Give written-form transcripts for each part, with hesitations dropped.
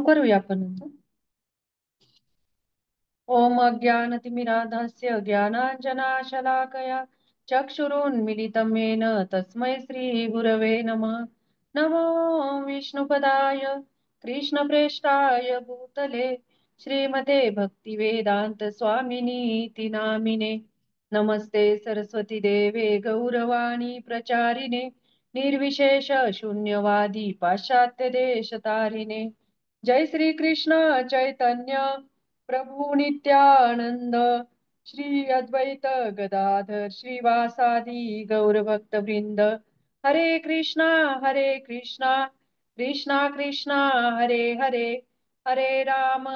करूया आपण आता. ओम अज्ञानतिमिरान्धस्य ज्ञानाञ्जनाशलाकया चक्षुरुन्मिलितं येन तस्मै श्रीगुरवे नमः। नमो विष्णुपदाय कृष्णप्रेष्ठाय भूतले श्रीमते भक्तिवेदान्त स्वामिनीति नामिने। नमस्ते सरस्वती देवे गौरवाणी प्रचारिणे निर्विशेष शून्यवादी पाश्चात्य देशतारिणे। जय श्री कृष्ण चैतन्य प्रभु नित्यानंद श्री अद्वैत गदाधर श्रीवासादि गौर भक्त वृंद। हरे कृष्णा कृष्णा कृष्णा हरे हरे, हरे राम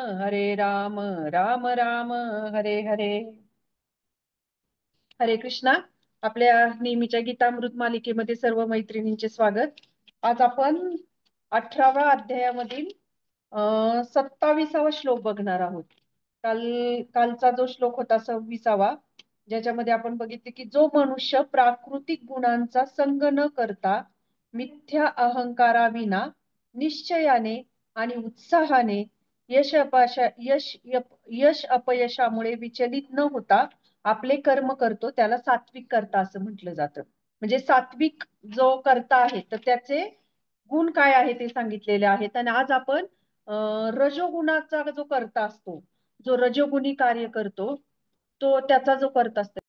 राम राम हरे हरे। हरे कृष्णा। आपल्या नेहमीच्या गीतामृत मालिकेमध्ये सर्व मैत्रिणींचे स्वागत। आज आपण 18व्या अध्यायामधील 27वा श्लोक बघणार आहोत। कालचा जो श्लोक होता 26वा, ज्याच्यामध्ये आपण बघितले की जो मनुष्य प्राकृतिक गुणांचा संग न करता मिथ्या अहंकाराविना निश्चयाने आणि उत्साहाने यश अपयशामुळे विचलित न होता आपले कर्म करतो त्याला सात्विक कर्ता असं म्हटलं जातं। म्हणजे सात्विक जो कर्ता आहे तर त्याचे गुण काय आहे ते सांगितलेले आहेत। आणि आज आपण रजोगुणाचा जो कर्ता असतो, जो रजोगुणी कार्य करतो, तो त्याचा जो कर्ता असतो।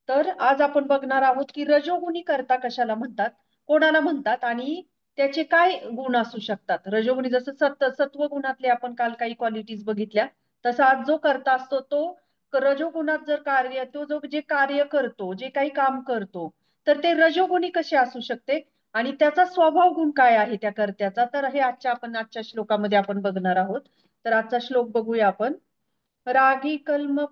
तर आज आपण बघणार आहोत की रजोगुणी कर्ता कशाला म्हणतात, कोणाला म्हणतात आणि त्याचे काय गुण असू शकतात। रजोगुणी जसं सत्वगुणातले आपण काल काही क्वालिटीज बघितल्या, तसा आज जो कर्ता असतो तो रजोगुणात जर कार्य, तो जो जे कार्य करतो, जे काही काम करतो, तर ते रजोगुणी कसे असू शकते आणि त्याचा स्वभाव गुण काय आहे त्या कर्त्याचा, तर हे आजच्या श्लोकामध्ये आपण बघणार आहोत। तर आजचा श्लोक बघूया आपण। रागी कर्म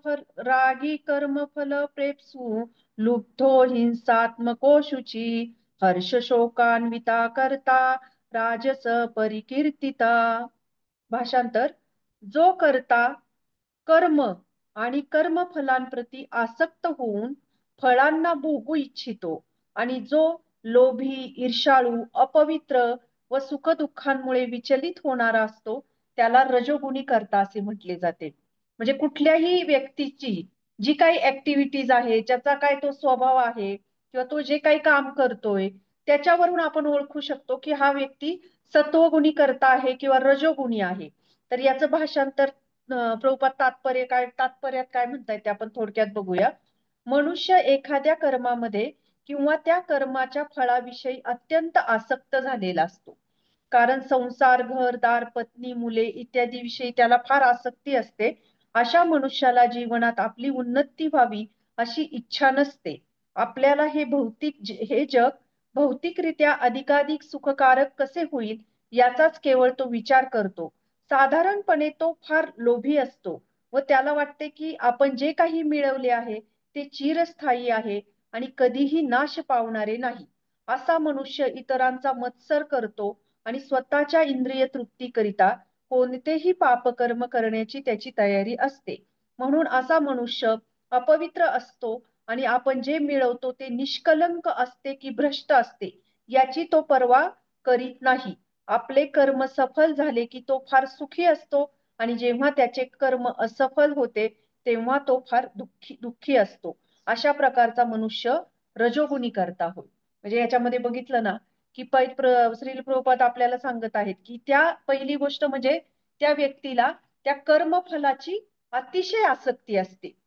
फल प्रेप्सु लुब्धो हिंसात्मको शुची हर्ष शोकान्विता करता राजस परिकीर्तिता। भाषांतर: जो करता कर्म आणि कर्मफलांप्रती आसक्त होऊन फळांना भोगू इच्छितो आणि जो लोभी, ईर्षाळू, अपवित्र व सुखदुःखांमुळे विचलित होणारा असतो त्याला रजोगुणी कर्ता असे म्हटले जाते। म्हणजे कुठल्याही व्यक्तीची जी काही ऍक्टिव्हिटीज आहे, ज्याचा काय तो स्वभाव आहे किंवा तो जे काही काम करतोय, त्याच्यावरून आपण ओळखू शकतो की हा व्यक्ती सत्वगुणी कर्ता आहे किंवा रजोगुणी आहे। तर याचं भाषांतर प्रभुपाद तात्पर्यात काय म्हणतायत ते आपण थोडक्यात बघूया। मनुष्य एखाद्या कर्मामध्ये किंवा त्या कर्माच्या फळाविषयी अत्यंत आसक्त झालेला असतो, कारण संसार, घरदार, पत्नी, मुले इत्यादी विषयी त्याला फार आसक्ती असते। अशा मनुष्याला जीवनात आपली उन्नती व्हावी अशी इच्छा नसते। आपल्याला हे जग भौतिकरित्या अधिकाधिक सुखकारक कसे होईल याचाच केवळ तो विचार करतो। साधारणपणे तो फार लोभी असतो व त्याला वाटते की आपण जे काही मिळवले आहे ते चिरस्थायी आहे आणि कधीही नाश पावणारे नाही। असा मनुष्य इतरांचा मत्सर करतो आणि स्वतःच्या इंद्रिय तृप्तीकरिता कोणतेही पापकर्म करण्याची त्याची तयारी असते। म्हणून असा मनुष्य अपवित्र असतो आणि आपण जे मिळवतो ते निष्कलंक असते की भ्रष्ट असते याची तो पर्वा करीत नाही। आपले कर्म सफल झाले की तो फार सुखी असतो आणि जेव्हा त्याचे कर्म असफल होते तेव्हा तो फार दुःखी असतो। अशा प्रकारचा मनुष्य रजोगुणी कर्ता होय। म्हणजे याच्यामध्ये बघितलं ना की श्रील प्रभुपाद आपल्याला सांगत आहेत की त्या पहिली गोष्ट म्हणजे त्या व्यक्तीला त्या कर्मफलाची अतिशय आसक्ती असते,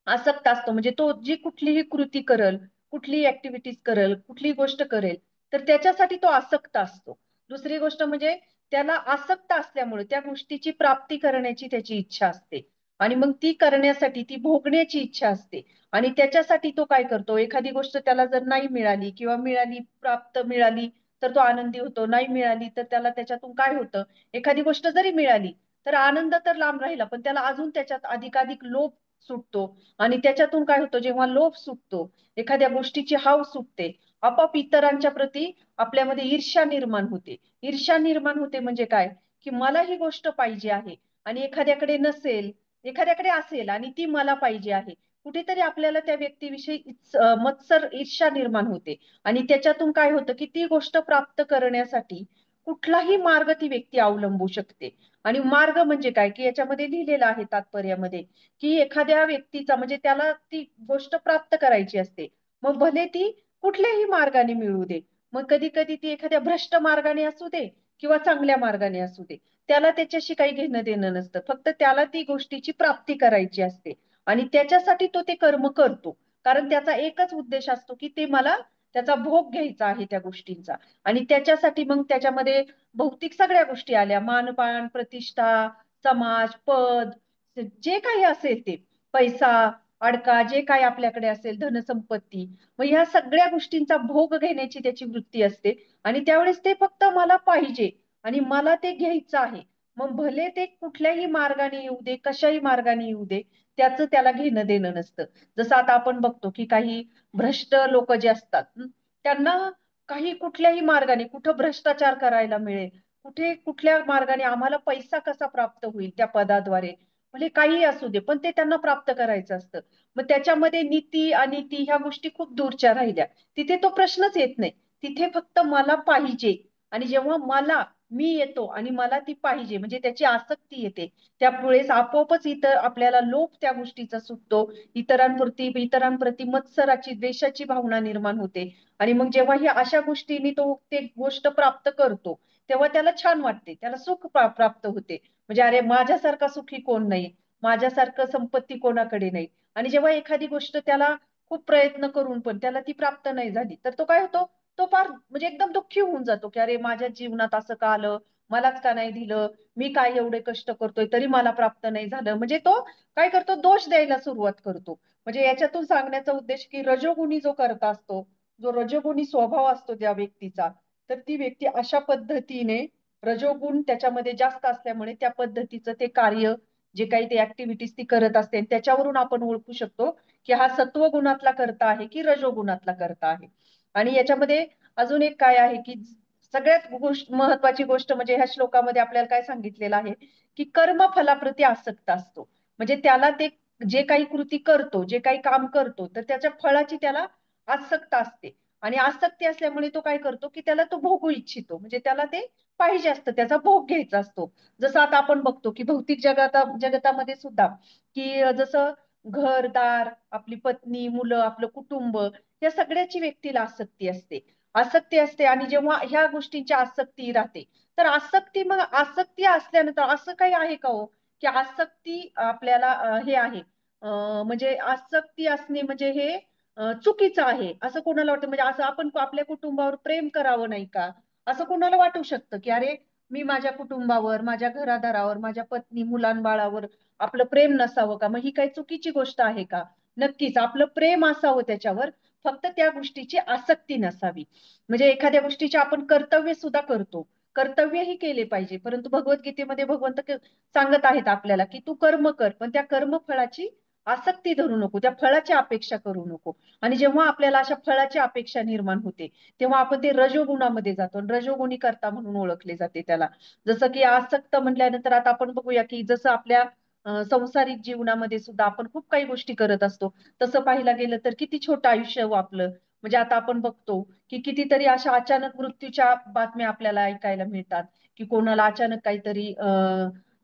आसक्त असतो। म्हणजे तो जी कुठलीही कृती करेल, कुठलीही ऍक्टिव्हिटीज करेल, कुठलीही गोष्ट करेल तर त्याच्यासाठी तो आसक्त असतो। दुसरी गोष्ट म्हणजे त्याला आसक्त असल्यामुळे त्या गोष्टीची प्राप्ती करण्याची त्याची इच्छा असते आणि मग ती करण्यासाठी, ती भोगण्याची इच्छा असते आणि त्याच्यासाठी तो काय करतो, एखादी गोष्ट त्याला जर नाही मिळाली किंवा मिळाली तर तो आनंदी होतो, नाही मिळाली तर त्याला त्याच्यातून काय होतं, एखादी गोष्ट जरी मिळाली तर आनंद तर लांब राहिला पण त्याला अजून त्याच्यात अधिकाधिक लोभ सुटतो आणि त्याच्यातून काय होतं, जेव्हा लोभ सुटतो, एखाद्या गोष्टीची हाव सुटते, आपोआप इतरांच्या प्रती आपल्यामध्ये ईर्ष्या निर्माण होते। ईर्ष्या निर्माण होते म्हणजे काय, की मला ही गोष्ट पाहिजे आहे आणि एखाद्याकडे नसेल एखाद्याकडे असेल आणि ती मला पाहिजे आहे, कुठेतरी आपल्याला त्या व्यक्तीविषयी मत्सर ईर्ष्या निर्माण होते. आणि त्याच्यातून काय होतं की ती गोष्ट प्राप्त करण्यासाठी कुठलाही मार्ग ती व्यक्ती अवलंबू शकते. आणि मार्ग म्हणजे काय की याच्यामध्ये लिहिलेलं आहे तात्पर्यामध्ये, की एखाद्या व्यक्तीचा म्हणजे त्याला ती गोष्ट प्राप्त करायची असते. मग भले ती कुठल्याही मार्गाने मिळू दे. मग कधी कधी ती एखाद्या भ्रष्ट मार्गाने असू दे किंवा चांगल्या मार्गाने असू दे, त्याला त्याच्याशी काही घेणं देणं नसतं. फक्त त्याला ती गोष्टीची प्राप्ती करायची असते. आणि त्याच्यासाठी तो ते कर्म करतो. कारण त्याचा एकच उद्देश असतो की ते मला त्याचा भोग घ्यायचा आहे त्या गोष्टींचा. आणि त्याच्यासाठी मग त्याच्यामध्ये भौतिक सगळ्या गोष्टी आल्या, मानपान, प्रतिष्ठा, समाज, पद, जे काही असेल ते, पैसा, अडका, जे काही आपल्याकडे असेल, धनसंपत्ती, मग ह्या सगळ्या गोष्टींचा भोग घेण्याची त्याची वृत्ती असते. आणि त्यावेळेस ते फक्त मला पाहिजे आणि मला ते घ्यायचं आहे. मग भले ते कुठल्याही मार्गाने येऊ दे, कशाही मार्गाने येऊ दे, त्याचं त्याला घेणं देणं नसतं. जसं आता आपण बघतो की काही भ्रष्ट लोक जे असतात, त्यांना काही कुठल्याही मार्गाने कुठं भ्रष्टाचार करायला मिळेल, कुठे कुठल्या मार्गाने आम्हाला पैसा कसा प्राप्त होईल त्या पदाद्वारे, म्हणजे काही असू दे, पण ते त्यांना प्राप्त करायचं असतं. मग त्याच्यामध्ये नीती अनिती ह्या गोष्टी खूप दूरच्या राहिल्या. तिथे तो प्रश्नच येत नाही. तिथे फक्त मला पाहिजे. आणि जेव्हा मी येतो आणि मला ती पाहिजे म्हणजे त्याची आसक्ती येते, त्यामुळेच आपोआपच इतर आपल्याला लोभ त्या गोष्टीचा सुटतो. इतरांप्रती मत्सराची, द्वेषाची भावना निर्माण होते. आणि मग जेव्हा ही अशा गोष्टींनी तो ते गोष्ट प्राप्त करतो, तेव्हा त्याला छान वाटते, त्याला सुख प्राप्त होते. म्हणजे अरे माझ्यासारखा सुखी कोण नाही, माझ्यासारखं संपत्ती कोणाकडे नाही. आणि जेव्हा एखादी गोष्ट त्याला खूप प्रयत्न करून पण त्याला ती प्राप्त नाही झाली, तर तो काय होतो, तो फार म्हणजे एकदम दुःखी होऊन जातो की अरे माझ्या जीवनात असं का आलं, मलाच का नाही दिलं, मी काय एवढे कष्ट करतोय तरी मला प्राप्त नाही झालं. म्हणजे तो काय करतो, दोष द्यायला सुरुवात करतो. म्हणजे याच्यातून सांगण्याचा उद्देश की रजोगुणी जो करता असतो, जो रजोगुणी स्वभाव असतो त्या व्यक्तीचा, तर ती व्यक्ती अशा पद्धतीने, रजोगुण त्याच्यामध्ये जास्त असल्यामुळे त्या पद्धतीचं ते कार्य, जे काही ते ऍक्टिव्हिटीज ती करत असते, त्याच्यावरून आपण ओळखू शकतो की हा सत्वगुणातला करता आहे की रजोगुणातला करता आहे. आणि याच्यामध्ये अजून एक काय आहे की सगळ्यात महत्वाची गोष्ट म्हणजे ह्या श्लोकामध्ये आपल्याला काय सांगितलेलं आहे की कर्मफलाप्रती आसक्त असतो. म्हणजे त्याला ते जे काही कृती करतो, जे काही काम करतो, तर त्याच्या फळाची त्याला आसक्त असते. आणि आसक्ती असल्यामुळे तो काय करतो की त्याला तो भोगू इच्छितो, म्हणजे त्याला ते पाहिजे असतं, त्याचा भोग घ्यायचा असतो. जसं आता आपण बघतो की भौतिक जगतामध्ये सुद्धा की जसं घरदार, आपली पत्नी, मुलं, आपलं कुटुंब, या सगळ्याची व्यक्तीला आसक्ती असते. आणि जेव्हा ह्या गोष्टींची आसक्ती राहते, तर आसक्ती असल्यानंतर असं काही आहे का हो की आसक्ती आपल्याला हे आहे, म्हणजे आसक्ती असणे म्हणजे हे चुकीचं आहे असं कोणाला वाटतं? म्हणजे असं आपण आपल्या कुटुंबावर प्रेम करावं नाही का, असं कोणाला वाटू शकतं की अरे मी माझ्या कुटुंबावर, माझ्या घरादारावर, माझ्या पत्नी, मुलांबाळावर आपलं प्रेम नसावं का? मग ही काही चुकीची गोष्ट आहे का? नक्कीच आपलं प्रेम असावं त्याच्यावर, फक्त त्या गोष्टीची आसक्ती नसावी. म्हणजे एखाद्या गोष्टीचे आपण कर्तव्य सुद्धा करतो, कर्तव्यही केले पाहिजे, परंतु भगवद्गीतेमध्ये भगवंत सांगत आहेत आपल्याला की तू कर्म कर, पण त्या कर्मफळाची आसक्ती धरू नको, त्या फळाची अपेक्षा करू नको. आणि जेव्हा आपल्याला अशा फळाची अपेक्षा निर्माण होते, तेव्हा आपण ते रजोगुणामध्ये जातो आणि रजोगुणी करता म्हणून ओळखले जाते त्याला. जसं की आसक्त म्हटल्यानंतर आता आपण बघूया की जसं आपल्या संसारिक जीवनामध्ये सुद्धा आपण खूप काही गोष्टी करत असतो. तसं पाहायला गेलं तर किती छोटं आयुष्य हो आपलं. म्हणजे आता आपण बघतो की कितीतरी अशा अचानक मृत्यूच्या बातम्या आपल्याला ऐकायला मिळतात, की कोणाला अचानक काहीतरी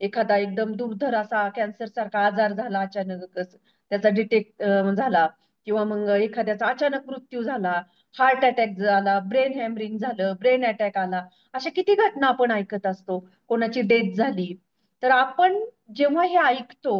एखादा एकदम दुर्धर असा कॅन्सर सारखा आजार झाला अचानकच, त्याचा डिटेक्ट झाला, किंवा मग एखाद्याचा अचानक मृत्यू झाला, हार्ट अटॅक झाला, ब्रेन हॅमरिंग झालं, ब्रेन अटॅक आला, अशा किती घटना आपण ऐकत असतो, कोणाची डेथ झाली. तर आपण जेव्हा हे ऐकतो,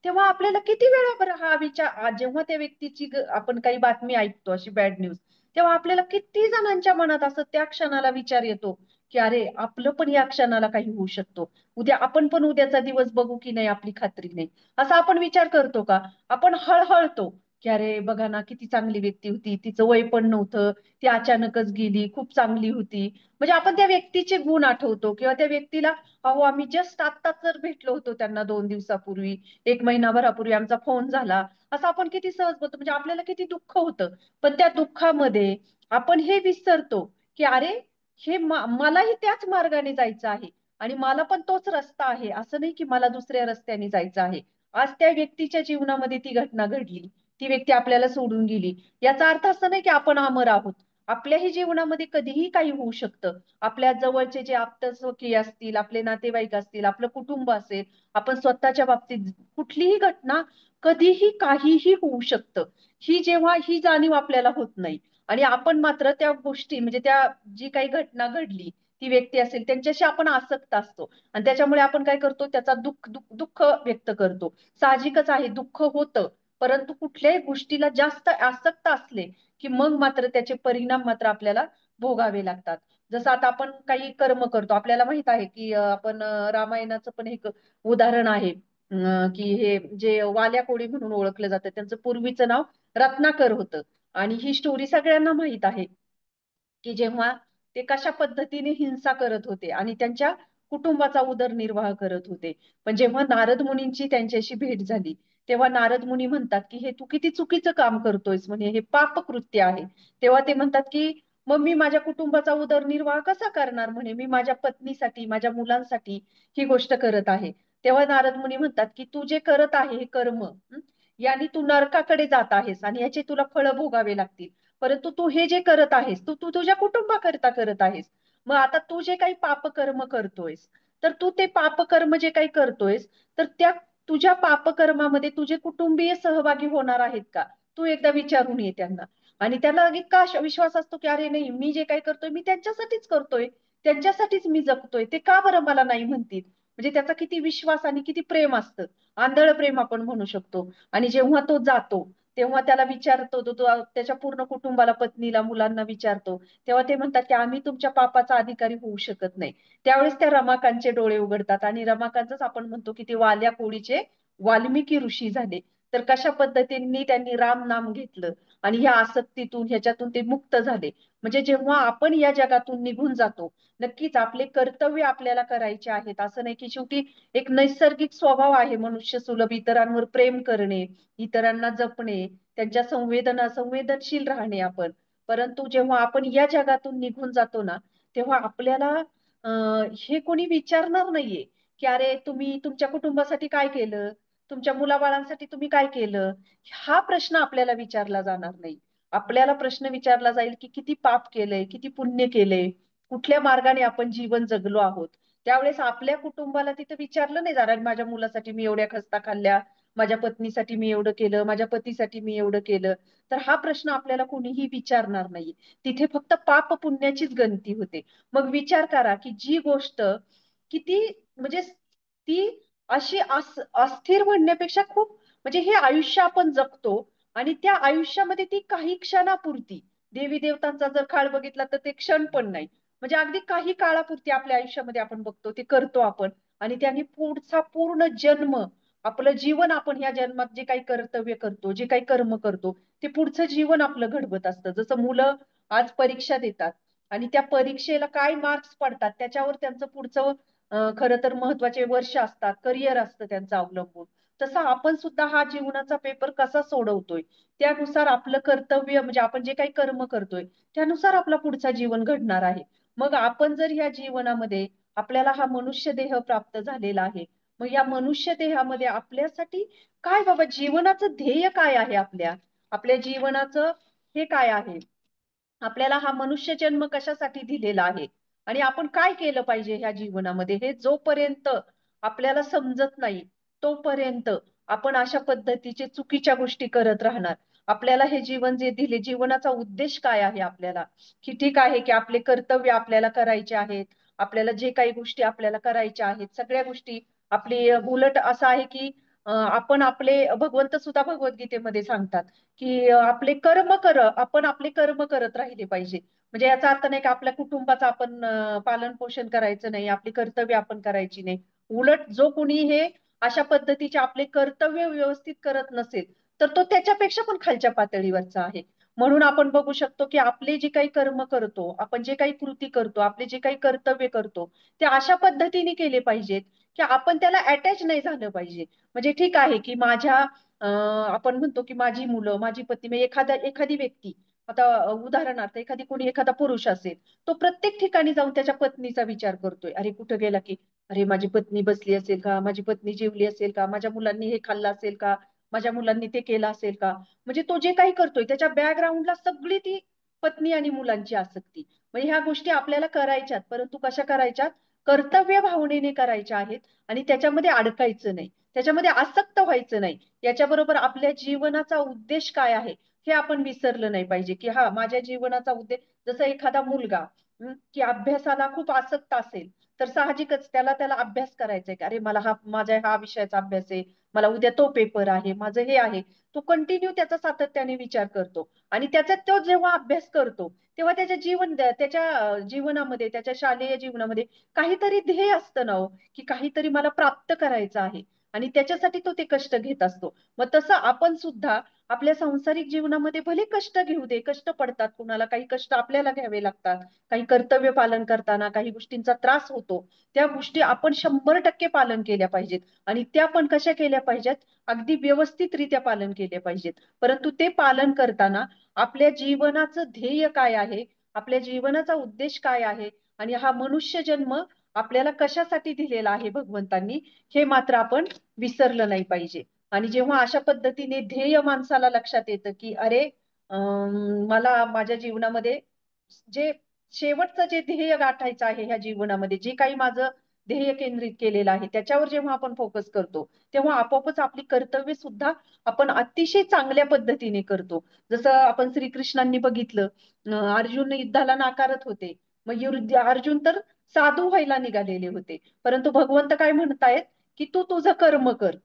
तेव्हा आपल्याला किती वेळा बरं हा विचार, जेव्हा त्या व्यक्तीची आपण काही बातमी ऐकतो अशी बॅड न्यूज, तेव्हा आपल्याला किती जणांच्या मनात असं त्या क्षणाला विचार येतो की अरे आपलं पण या क्षणाला काही होऊ शकतो, उद्या आपण पण उद्याचा दिवस बघू की नाही आपली खात्री नाही, असा आपण विचार करतो का? आपण हळहळतो की अरे बघा ना किती चांगली व्यक्ती होती, तिचं वय पण नव्हतं, ती अचानकच गेली, खूप चांगली होती. म्हणजे आपण त्या व्यक्तीचे गुण आठवतो, किंवा त्या व्यक्तीला, अहो आम्ही जस्ट आत्ताच जर भेटलो होतो त्यांना 2 दिवसापूर्वी, 1 महिनाभरापूर्वी आमचा फोन झाला, असं आपण किती सहज बोलतो. म्हणजे आपल्याला किती दुःख होतं. पण त्या दुःखामध्ये आपण हे विसरतो की अरे मलाही त्याच मार्गाने जायचं आहे आणि मला पण तोच रस्ता आहे, असं नाही की मला दुसऱ्या रस्त्याने जायचं आहे. आज त्या व्यक्तीच्या जीवनामध्ये ती घटना घडली, ती व्यक्ती आपल्याला सोडून गेली. याचा अर्थ असं नाही की आपण अमर आहोत. आपल्याही जीवनामध्ये कधीही काही होऊ शकतं. आपल्या जवळचे जे आप्तस्वकीय असतील, आपले नातेवाईक असतील, आपलं कुटुंब असेल, आपण स्वतःच्या बाबतीत कुठलीही घटना कधीही काहीही होऊ शकतं. ही जाणीव आपल्याला होत नाही. आणि आपण मात्र त्या गोष्टी म्हणजे त्या जी काही घटना घडली, ती व्यक्ती असेल त्यांच्याशी आपण आसक्त असतो. आणि त्याच्यामुळे आपण काय करतो, त्याचा दुःख व्यक्त करतो. साहजिकच आहे, दुःख होतं. परंतु कुठल्याही गोष्टीला जास्त आसक्त असले की मग मात्र त्याचे परिणाम मात्र आपल्याला भोगावे लागतात. जसं आता आपण काही कर्म करतो, आपल्याला माहित आहे की आपण रामायणाचं पण एक उदाहरण आहे. की हे जे वाल्या कोळी म्हणून ओळखलं जातं, त्यांचं पूर्वीचं नाव रत्नाकर होतं. आणि ही स्टोरी सगळ्यांना माहित आहे की जेव्हा ते कशा पद्धतीने हिंसा करत होते आणि त्यांच्या कुटुंबाचा उदरनिर्वाह करत होते. पण जेव्हा नारद मुनींची त्यांच्याशी भेट झाली, तेव्हा नारद मुनी म्हणतात की हे तू किती चुकीचं काम करतोयस, म्हणे हे पाप कृत्य आहे. तेव्हा ते म्हणतात की मग मी माझ्या कुटुंबाचा उदरनिर्वाह कसा करणार, म्हणे मी माझ्या पत्नीसाठी माझ्या मुलांसाठी ही गोष्ट करत आहे. तेव्हा नारद मुनी म्हणतात की तू जे करत आहे हे कर्म, याने तू नरकाकडे जात आहेस आणि याचे तुला फळ भोगावे लागतील. परंतु तू हे जे करत आहेस, तू तू तुझ्या कुटुंबाकरिता करत आहेस. मग आता तू जे काही पापकर्म करतोयस, तर तू ते पापकर्म जे काही करतोयस, तर त्या तुझ्या पापकर्मामध्ये तुझे कुटुंबीय सहभागी होणार आहेत का, तू एकदा विचारून ये त्यांना. आणि त्याला इतका विश्वास असतो की अरे नाही, मी जे काही करतोय मी त्यांच्यासाठीच करतोय, त्यांच्यासाठीच मी जगतोय, ते का बरं मला नाही म्हणतील. म्हणजे त्याचा किती विश्वास आणि किती प्रेम असतं. आंधळ प्रेम आपण म्हणू शकतो. आणि जेव्हा तो जातो तेव्हा त्याला विचारतो, तो त्याच्या पूर्ण कुटुंबाला, पत्नीला, मुलांना विचारतो. तेव्हा ते म्हणतात की आम्ही तुमच्या पापाचा अधिकारी होऊ शकत नाही. त्यावेळेस त्या रमाकांतचे डोळे उघडतात आणि रमाकांतच आपण म्हणतो की ते वाल्या कोळीचे वाल्मिकी ऋषी झाले. तर कशा पद्धतीने त्यांनी राम नाम घेतलं आणि ह्या आसक्तीतून ह्याच्यातून ते मुक्त झाले. म्हणजे जेव्हा आपण या जगातून निघून जातो, नक्कीच आपले कर्तव्य आपल्याला करायचे आहेत. असं नाही की शेवटी एक नैसर्गिक स्वभाव आहे मनुष्य सुलभ, इतरांवर प्रेम करणे, इतरांना जपणे, त्यांच्या संवेदनशील राहणे आपण. परंतु जेव्हा आपण या जगातून निघून जातो ना, तेव्हा आपल्याला हे कोणी विचारणार नाहीये की अरे तुम्ही तुमच्या कुटुंबासाठी काय केलं, तुमच्या मुलाबाळांसाठी तुम्ही काय केलं. हा प्रश्न आपल्याला विचारला जाणार नाही. आपल्याला प्रश्न विचारला जाईल की किती पाप केलंय, किती पुण्य केलंय, कुठल्या मार्गाने आपण जीवन जगलो आहोत. त्यावेळेस आपल्या कुटुंबाला तिथे विचारलं नाही जाणार माझ्या मुलासाठी मी एवढ्या खस्ता खाल्ल्या, माझ्या पत्नीसाठी मी एवढं केलं, माझ्या पतीसाठी मी एवढं केलं. तर हा प्रश्न आपल्याला कोणीही विचारणार नाही. तिथे फक्त पाप पुण्याचीच गणती होते. मग विचार करा की जी गोष्ट किती म्हणजे ती अशी अस्थिर म्हणण्यापेक्षा खूप म्हणजे हे आयुष्य आपण जगतो आणि त्या आयुष्यामध्ये ती काही क्षणापुरती, देवी देवतांचा जर काळ बघितला तर ते क्षण पण नाही. म्हणजे अगदी काही काळापुरती आपल्या आयुष्यामध्ये आपण बघतो, ते करतो आपण. आणि त्याने पुढचा पूर्ण जन्म, आपलं जीवन, आपण ह्या जन्मात जे काही कर्तव्य करतो, जे काही कर्म करतो, ते पुढचं जीवन आपलं घडवत असतं. जसं मुलं आज परीक्षा देतात आणि त्या परीक्षेला काय मार्क्स पडतात त्याच्यावर त्यांचं पुढचं खरं तर महत्वाचे वर्ष असतात, करिअर असतं त्यांचं अवलंबून. तसं आपण सुद्धा हा जीवनाचा पेपर कसा सोडवतोय त्यानुसार आपलं कर्तव्य म्हणजे आपण जे काही कर्म करतोय त्यानुसार आपला पुढचा जीवन घडणार आहे. मग आपण जर या जीवनामध्ये, आपल्याला हा मनुष्य देह प्राप्त झालेला आहे, मग या मनुष्य देहामध्ये आपल्यासाठी काय बाबा जीवनाचं ध्येय काय आहे, आपल्या आपल्या जीवनाचं हे काय आहे, आपल्याला हा मनुष्य जन्म कशासाठी दिलेला आहे आणि आपण काय केलं पाहिजे ह्या जीवनामध्ये, हे जोपर्यंत आपल्याला समजत नाही तोपर्यंत आपण अशा पद्धतीचे चुकीच्या गोष्टी करत राहणार. आपल्याला हे जीवन जे दिले, जीवनाचा उद्देश काय आहे आपल्याला, की ठीक आहे की आपले कर्तव्य आपल्याला करायचे आहेत, आपल्याला जे काही गोष्टी आपल्याला करायच्या आहेत सगळ्या गोष्टी आपली उलट असं आहे की आपण आपले भगवंत सुद्धा भगवद्गीतेमध्ये सांगतात की आपण आपले कर्म करत राहिले पाहिजे. म्हणजे याचा अर्थ नाही की आपल्या कुटुंबाचं आपण पालन पोषण करायचं नाही, आपली कर्तव्य आपण करायची नाही. उलट जो कोणी हे अशा पद्धतीचे आपले कर्तव्य व्यवस्थित करत नसेल तर तो त्याच्यापेक्षा पण खालच्या पातळीवरचा आहे. म्हणून आपण बघू शकतो की आपले जे काही कर्म करतो, आपण जे काही कृती करतो, आपले जे काही कर्तव्य करतो, ते अशा पद्धतीने केले पाहिजेत की आपण त्याला अटॅच नाही झालं पाहिजे. म्हणजे ठीक आहे की आपण म्हणतो की माझी मुलं, माझी पत्नी, म्हणजे एखादी व्यक्ती, आता उदाहरणार्थ एखादा पुरुष असेल, तो प्रत्येक ठिकाणी जाऊन त्याच्या पत्नीचा विचार करतोय, अरे कुठं गेला की अरे माझी पत्नी बसली असेल का, माझी पत्नी जेवली असेल का, माझ्या मुलांनी हे खाल्लं असेल का, माझ्या मुलांनी ते केलं असेल का. म्हणजे तो जे काही करतोय त्याच्या बॅकग्राऊंडला सगळी ती पत्नी आणि मुलांची आसक्ती. म्हणजे ह्या गोष्टी आपल्याला करायच्यात, परंतु कशा करायच्यात, कर्तव्य भावनेने करायच्या आहेत. आणि त्याच्यामध्ये अडकायचं नाही, त्याच्यामध्ये आसक्त व्हायचं नाही. याच्याबरोबर आपल्या जीवनाचा उद्देश काय आहे हे आपण विसरलं नाही पाहिजे. की हा माझ्या जीवनाचा उद्देश, जसा एखादा मुलगा की अभ्यासाला खूप आसक्त असेल, तर साहजिकच त्याला त्याला अभ्यास करायचा आहे की अरे मला माझ्या हा विषयाचा अभ्यास आहे, मला उद्या तो पेपर आहे, माझं हे आहे. तो कंटिन्यू त्याचा सातत्याने विचार करतो. आणि त्याचा तो जेव्हा अभ्यास करतो तेव्हा त्याच्या जीवनामध्ये, त्याच्या शालेय जीवनामध्ये काहीतरी ध्येय असतं ना हो, की काहीतरी मला प्राप्त करायचं आहे. आणि त्याच्यासाठी तो ते कष्ट घेत असतो. मग तसं आपण सुद्धा आपल्या सांसारिक जीवनामध्ये भले कष्ट घेऊ दे, कष्ट पडतात, कुणाला काही कष्ट आपल्याला घ्यावे लागतात, काही कर्तव्य पालन करताना काही गोष्टींचा त्रास होतो. त्या गोष्टी आपण 100% पालन केल्या पाहिजेत. आणि त्या पण कशा केल्या पाहिजेत, अगदी व्यवस्थितरित्या पालन केले पाहिजेत. परंतु ते पालन करताना आपल्या जीवनाचं ध्येय काय आहे, आपल्या जीवनाचा उद्देश काय आहे, आणि हा मनुष्य जन्म आपल्याला कशासाठी दिलेला आहे भगवंतांनी, हे मात्र आपण विसरलं नाही पाहिजे. आणि जेव्हा अशा पद्धतीने ध्येय माणसाला लक्षात येतं की अरे मला माझ्या जीवनामध्ये जे शेवटचं जे ध्येय गाठायचं आहे ह्या जीवनामध्ये, जे काही माझं ध्येय केंद्रित केलेलं आहे त्याच्यावर जेव्हा आपण फोकस करतो, तेव्हा आपोआपच आपली कर्तव्य सुद्धा आपण अतिशय चांगल्या पद्धतीने करतो. जसं आपण श्रीकृष्णांनी बघितलं, अर्जुन युद्धाला नाकारत होते. मग अर्जुन तर साधू व्हायला निघालेले होते. परंतु भगवंत काय म्हणतायत, की तू तुझं कर्म कर.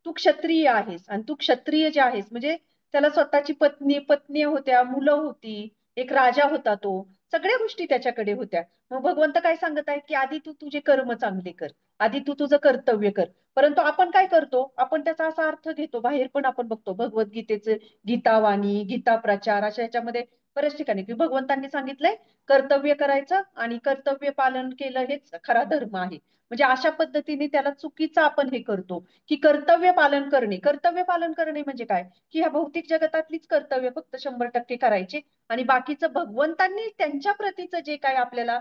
तू क्षत्रिय आहेस, आणि तू क्षत्रिय जे आहेस म्हणजे त्याला स्वतःची पत्नी होत्या, मुलं होती, एक राजा होता तो, सगळ्या गोष्टी त्याच्याकडे होत्या. मग भगवंत काय सांगत आहेत, की आधी तू तुझे कर्म चांगले कर, आधी तू तुझं कर्तव्य कर. परंतु आपण काय करतो, आपण त्याचा असा अर्थ घेतो, बाहेर पण आपण बघतो भगवद्गीतेचे गीतावाणी, गीता प्रचार, अशा ह्याच्यामध्ये बऱ्याच ठिकाणी की भगवंतांनी सांगितलंय कर्तव्य करायचं, आणि कर्तव्य पालन केलं हेच खरा धर्म आहे. म्हणजे अशा पद्धतीने त्याला चुकीचं आपण हे करतो. की कर्तव्य पालन करणे म्हणजे काय, की ह्या भौतिक जगतातलीच कर्तव्य फक्त 100% करायचे. आणि बाकीचं भगवंतांनी त्यांच्या प्रतीचं जे काय आपल्याला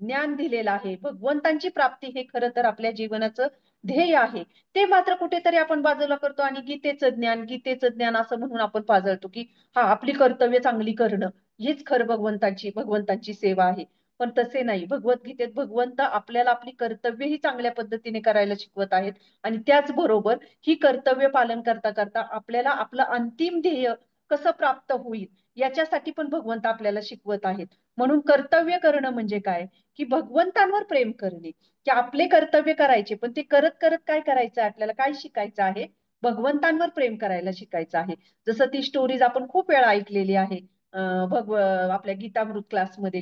ज्ञान दिलेलं आहे, भगवंतांची प्राप्ती, हे खरं तर आपल्या जीवनाचं ध्येय आहे. ते मात्र कुठेतरी आपण बाजूला करतो, आणि गीतेचं ज्ञान असं म्हणून आपण पाजळतो की हा आपली कर्तव्य चांगली करणं हीच खरं भगवंतांची सेवा आहे. पण तसे नाही, भगवद्गीतेत भगवंत आपल्याला आपली कर्तव्य ही चांगल्या पद्धतीने करायला शिकवत आहेत. आणि त्याचबरोबर ही कर्तव्य पालन करता करता आपल्याला आपलं अंतिम ध्येय कसं प्राप्त होईल याच्यासाठी पण भगवंत आपल्याला शिकवत आहेत. म्हणून कर्तव्य करणं म्हणजे काय, की भगवंतांवर प्रेम करणे. की आपले कर्तव्य करायचे, पण ते करत करत काय करायचं आहे, आपल्याला काय शिकायचं आहे, भगवंतांवर प्रेम करायला शिकायचं आहे. जसं ती स्टोरीज आपण खूप वेळा ऐकलेली आहे, आपल्या गीतामृत क्लासमध्ये,